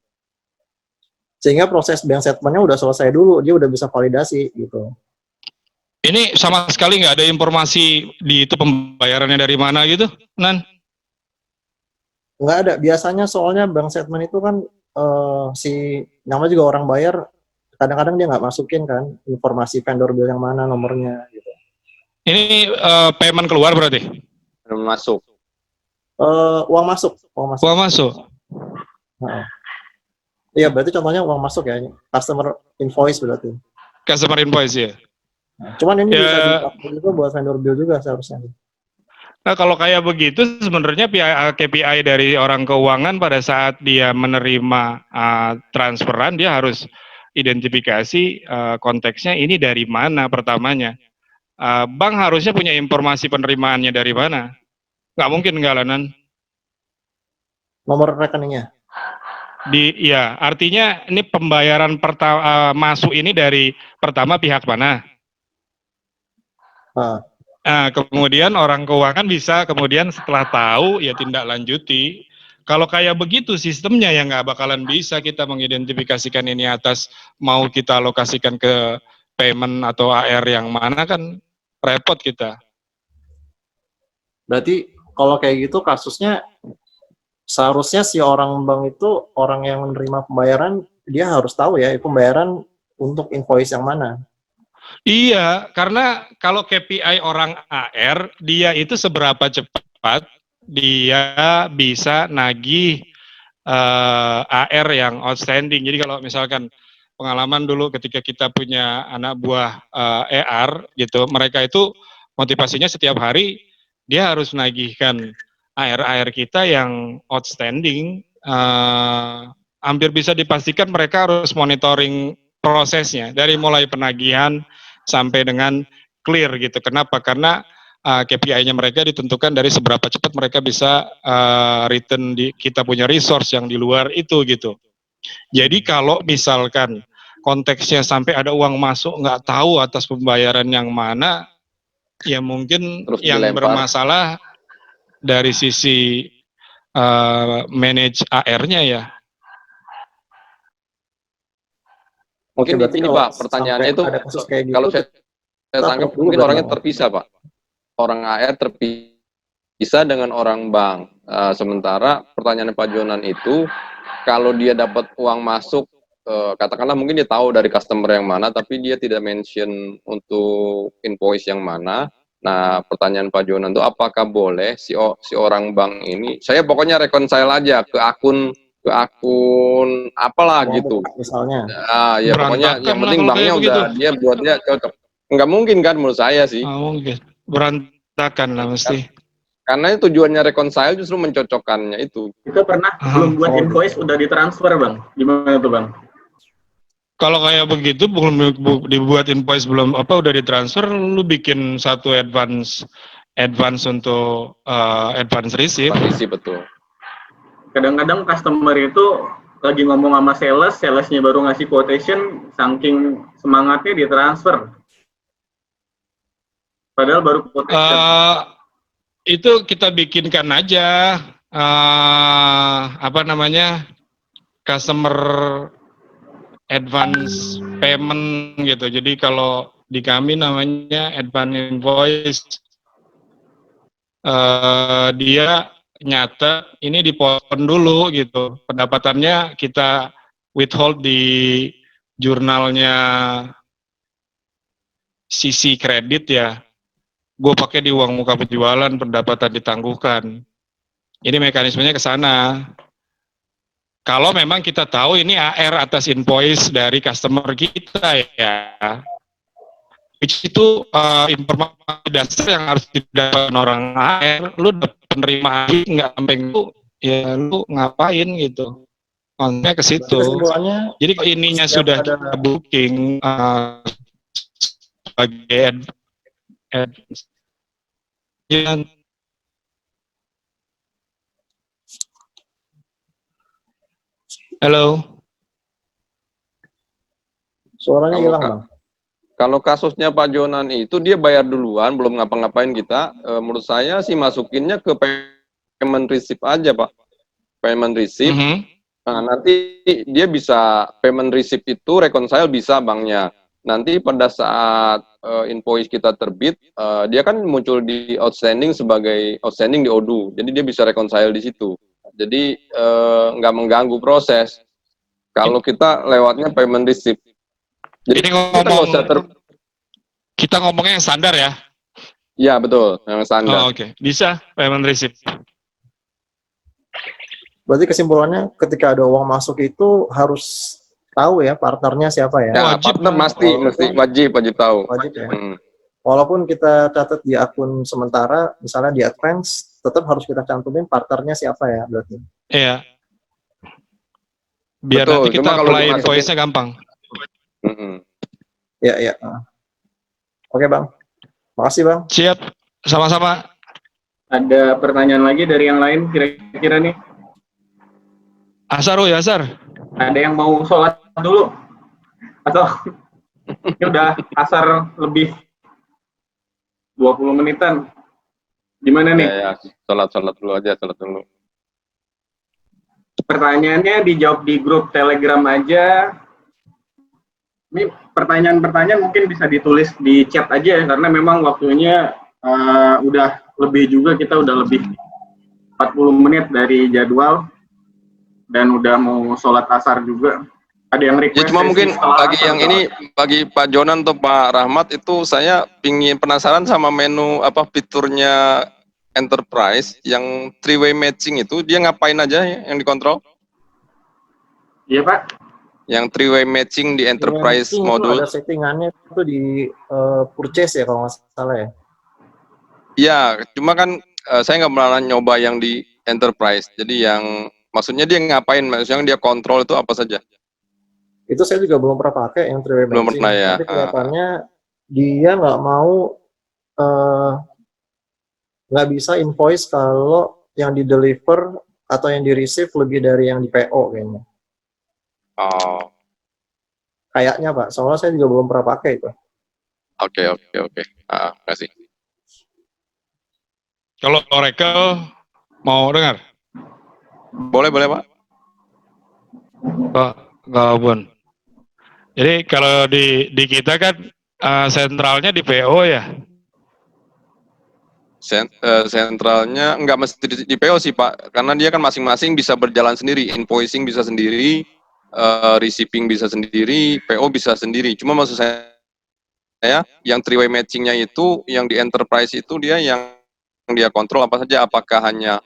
Sehingga proses bank statement-nya udah selesai dulu, dia udah bisa validasi gitu. Ini sama sekali nggak ada informasi di itu pembayarannya dari mana gitu, Nan? Nggak ada. Biasanya soalnya bank statement itu kan si namanya juga orang bayar, kadang-kadang dia nggak masukin kan informasi vendor bill yang mana nomornya gitu. Ini payment keluar berarti? Belum masuk. Uang masuk. Uang masuk. Iya, berarti contohnya uang masuk ya, customer invoice berarti. Customer invoice ya. Cuman ini bisa dipakai juga buat vendor bill juga seharusnya. Nah kalau kayak begitu sebenarnya KPI dari orang keuangan pada saat dia menerima transferan dia harus identifikasi konteksnya ini dari mana pertamanya. Bank harusnya punya informasi penerimaannya dari mana. Nggak mungkin nggak Lanan. Nomor rekeningnya. Ya artinya ini pembayaran masuk ini dari pertama pihak mana. Nah, kemudian orang keuangan bisa kemudian setelah tahu ya tindak lanjuti. Kalau kayak begitu sistemnya ya nggak bakalan bisa kita mengidentifikasikan ini atas mau kita alokasikan ke payment atau AR yang mana kan repot kita. Berarti kalau kayak gitu kasusnya seharusnya si orang bank itu orang yang menerima pembayaran dia harus tahu ya pembayaran untuk invoice yang mana. Iya, karena kalau KPI orang AR, dia itu seberapa cepat dia bisa nagih AR yang outstanding. Jadi kalau misalkan pengalaman dulu ketika kita punya anak buah ER gitu, mereka itu motivasinya setiap hari dia harus nagihkan AR kita yang outstanding. Hampir bisa dipastikan mereka harus monitoring prosesnya dari mulai penagihan sampai dengan clear gitu. Kenapa? Karena KPI-nya mereka ditentukan dari seberapa cepat mereka bisa return kita punya resource yang di luar itu gitu. Jadi kalau misalkan konteksnya sampai ada uang masuk nggak tahu atas pembayaran yang mana, ya mungkin terus yang dilempar. Bermasalah dari sisi manage AR-nya ya. Mungkin ini Pak, pertanyaannya itu gitu, kalau saya Saya Kita tangkap upload dulu mungkin berarti, orangnya Bang. terpisah, Pak. Orang AR terpisah dengan orang bank. Sementara pertanyaan Pak Jonan itu, kalau dia dapat uang masuk, katakanlah mungkin dia tahu dari customer yang mana, tapi dia tidak mention untuk invoice yang mana. Nah, pertanyaan Pak Jonan itu apakah boleh si orang bank ini, saya pokoknya reconcile aja ke akun apalah Uang gitu. muka misalnya. Ya pokoknya Berantakan yang lah penting kalau banknya kayak begitu. udah dia buat dia cocok. Nggak mungkin kan menurut saya sih. Mungkin berantakan lah mesti. Karena tujuannya reconcile justru mencocokkannya itu. Kita pernah belum buat invoice udah ditransfer Bang. Gimana tuh Bang? Kalau kayak begitu belum dibuat invoice belum udah ditransfer, lu bikin satu advance untuk advance receipt. Partisi betul. Kadang-kadang customer itu lagi ngomong sama salesnya baru ngasih quotation, saking semangatnya ditransfer. Padahal baru quotation. Itu kita bikinkan aja customer advance payment gitu. Jadi kalau di kami namanya advance invoice, dia nyata ini dipotong dulu gitu, pendapatannya kita withhold di jurnalnya sisi kredit ya, gue pakai di uang muka penjualan, pendapatan ditangguhkan. Ini mekanismenya ke sana. Kalau memang kita tahu ini AR atas invoice dari customer kita ya, which itu informasi dasar yang harus didapatkan orang AR. Lu penerima nggak sampai itu, ya lu ngapain gitu. Konteksnya ke situ. Jadi ininya sudah kita booking sebagai halo. Suaranya hilang, Bang. Kalau kasusnya Pak Jonan itu dia bayar duluan, belum ngapa-ngapain kita, menurut saya sih masukinnya ke payment receipt aja, Pak. Payment receipt. Nah, nanti dia bisa payment receipt itu reconcile bisa banknya. Nanti pada saat invoice kita terbit, dia kan muncul di outstanding sebagai outstanding di ODU. Jadi dia bisa reconcile di situ. Jadi nggak mengganggu proses. Kalau kita lewatnya payment receipt. Jadi kita ngomongnya yang standar ya? Iya betul, yang standar. Oke. Bisa payment receipt. Berarti kesimpulannya ketika ada uang masuk itu harus tahu ya partnernya siapa ya? Wajib, partner mesti wajib tahu. Wajib ya. Walaupun kita catat di akun sementara, misalnya di advance, tetap harus kita cantumin partnernya siapa ya berarti? Iya. Biar betul, nanti kita apply invoice-nya gampang. Ya. Oke Bang, makasih Bang. Siap, sama-sama. Ada pertanyaan lagi dari yang lain kira-kira nih? Asar. Ada yang mau sholat dulu? Atau ini udah asar lebih 20 menitan? Gimana nih? Ya, sholat dulu. Pertanyaannya dijawab di grup Telegram aja. Ini pertanyaan-pertanyaan mungkin bisa ditulis di chat aja ya, karena memang waktunya udah lebih juga, kita udah lebih 40 menit dari jadwal dan udah mau sholat asar juga. Ada yang request. Ya cuma mungkin bagi yang ini, bagi Pak Jonan atau Pak Rahmat itu saya penasaran sama menu fiturnya Enterprise yang three-way matching itu, dia ngapain aja ya, yang dikontrol? Iya Pak. Yang three-way matching di Enterprise modul. Ada settingannya itu di purchase ya kalau nggak salah ya? Iya, cuma kan saya nggak pernah nyoba yang di Enterprise. Jadi yang maksudnya dia ngapain? Maksudnya yang dia kontrol itu apa saja? Itu saya juga belum pernah pakai yang three-way matching. Belum pernah ya. Tapi kelihatannya dia nggak mau nggak bisa invoice kalau yang di deliver atau yang di receive lebih dari yang di PO kayaknya. Oh. Kayaknya Pak, soalnya saya juga belum pernah pakai itu. Oke. Kasih. Kalau Oracle mau dengar? Boleh Pak. Bun. Jadi kalau di kita kan Sentralnya di PO ya? Sentralnya nggak mesti di PO sih Pak, karena dia kan masing-masing bisa berjalan sendiri, invoicing bisa sendiri, receiving bisa sendiri, PO bisa sendiri. Cuma maksud saya yang three-way matchingnya itu, yang di enterprise itu yang dia kontrol apa saja, apakah hanya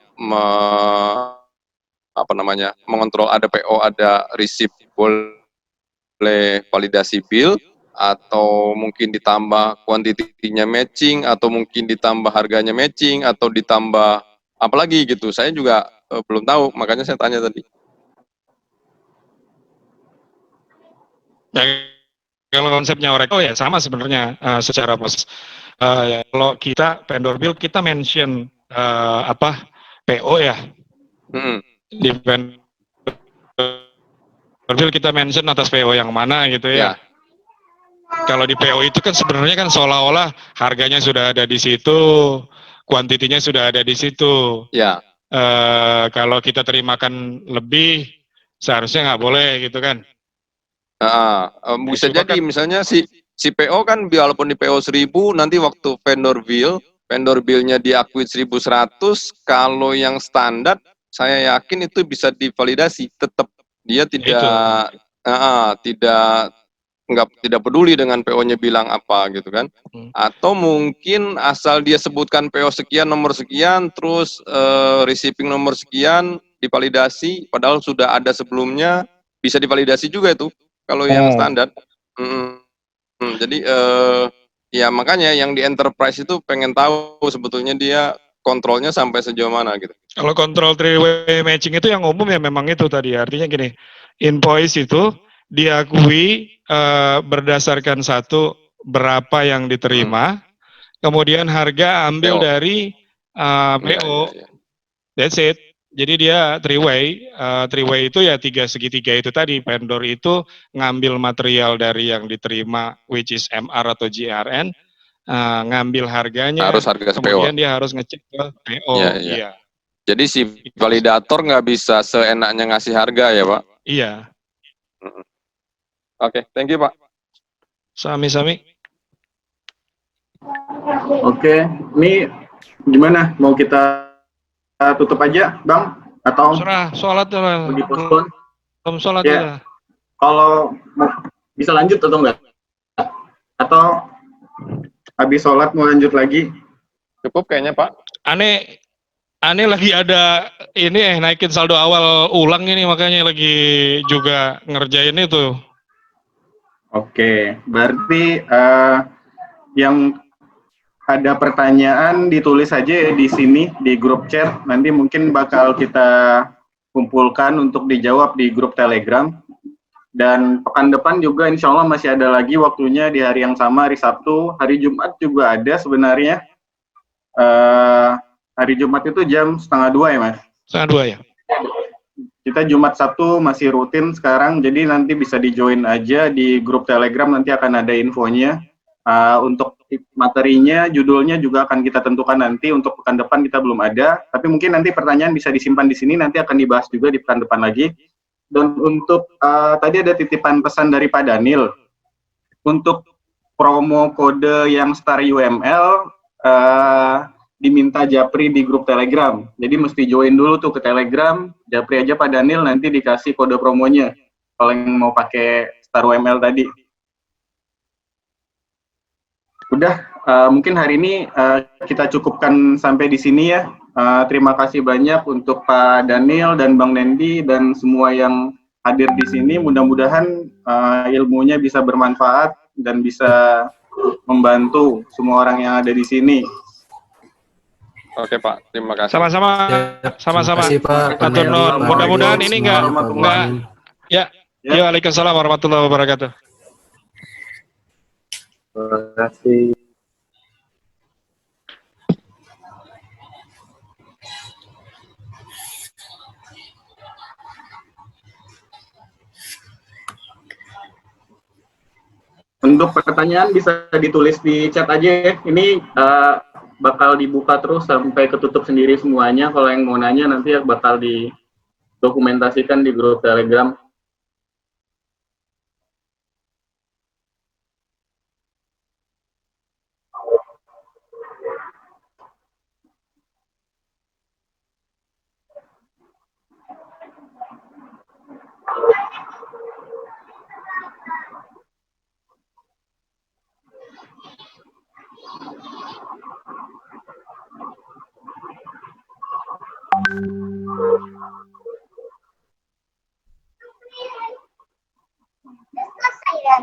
mengontrol ada PO, ada receive, boleh validasi bill, atau mungkin ditambah kuantitinya matching, atau mungkin ditambah harganya matching, atau ditambah apalagi gitu. Saya juga belum tahu, makanya saya tanya tadi. Ya, kalau konsepnya Oracle ya sama sebenarnya secara proses. Ya, kalau kita vendor bill kita mention PO ya. Di vendor bill kita mention atas PO yang mana gitu ya. Kalau di PO itu kan sebenarnya kan seolah-olah harganya sudah ada di situ, kuantitinya sudah ada di situ. Ya. Kalau kita terimakan lebih, seharusnya nggak boleh gitu kan. Bisa jadi misalnya si PO kan walaupun di PO 1000, nanti waktu vendor bill-nya diakui 1100, kalau yang standar saya yakin itu bisa divalidasi, tetap dia tidak tidak peduli dengan PO-nya bilang apa gitu kan. Atau mungkin asal dia sebutkan PO sekian, nomor sekian, terus receiving nomor sekian, divalidasi, padahal sudah ada sebelumnya, bisa divalidasi juga itu kalau yang standar. Jadi ya makanya yang di enterprise itu pengen tahu sebetulnya dia kontrolnya sampai sejauh mana gitu. Kalau kontrol three-way matching itu yang umum ya memang itu tadi, artinya gini, invoice itu diakui berdasarkan satu berapa yang diterima, kemudian harga ambil dari PO, that's it. Jadi dia three-way itu ya tiga segitiga itu tadi, vendor itu ngambil material dari yang diterima, which is MR atau GRN, ngambil harganya, harus harga kemudian PO. dia harus ngecek ke PO. Iya. Jadi si validator nggak bisa seenaknya ngasih harga ya Pak? Iya. Oke, thank you Pak. Sami-sami. Oke, ini gimana? Mau kita tutup aja, Bang? Atau sholat belum sholat ya. Kalau bisa lanjut atau enggak? Atau habis sholat mau lanjut lagi? Cukup kayaknya Pak. Aneh lagi ada ini naikin saldo awal ulang ini, makanya lagi juga ngerjain itu. Oke, berarti yang ada pertanyaan ditulis aja ya di sini di grup chat, nanti mungkin bakal kita kumpulkan untuk dijawab di grup Telegram. Dan pekan depan juga insya Allah masih ada lagi waktunya di hari yang sama, hari Sabtu, hari Jumat juga ada sebenarnya. Hari Jumat itu jam 1:30 ya Mas? 1:30 ya. Kita Jumat Sabtu masih rutin sekarang, jadi nanti bisa di-join aja di grup Telegram, nanti akan ada infonya. Untuk materinya, judulnya juga akan kita tentukan nanti, untuk pekan depan kita belum ada, tapi mungkin nanti pertanyaan bisa disimpan di sini, nanti akan dibahas juga di pekan depan lagi. Dan untuk tadi ada titipan pesan dari Pak Daniel, untuk promo kode yang Star UML, diminta Japri di grup Telegram. Jadi mesti join dulu tuh ke Telegram, Japri aja Pak Daniel, nanti dikasih kode promonya kalau yang mau pakai Star UML tadi. Udah, mungkin hari ini kita cukupkan sampai di sini ya. Terima kasih banyak untuk Pak Daniel dan Bang Nendi dan semua yang hadir di sini. Mudah-mudahan ilmunya bisa bermanfaat dan bisa membantu semua orang yang ada di sini. Oke Pak, terima kasih. Sama-sama. Sama-sama. Mudah-mudahan ini enggak ya. Waalaikumsalam warahmatullahi wabarakatuh. Terima kasih. Untuk pertanyaan bisa ditulis di chat aja ya. Ini bakal dibuka terus sampai ketutup sendiri semuanya. Kalau yang mau nanya nanti bakal didokumentasikan di grup Telegram. Selesai ya.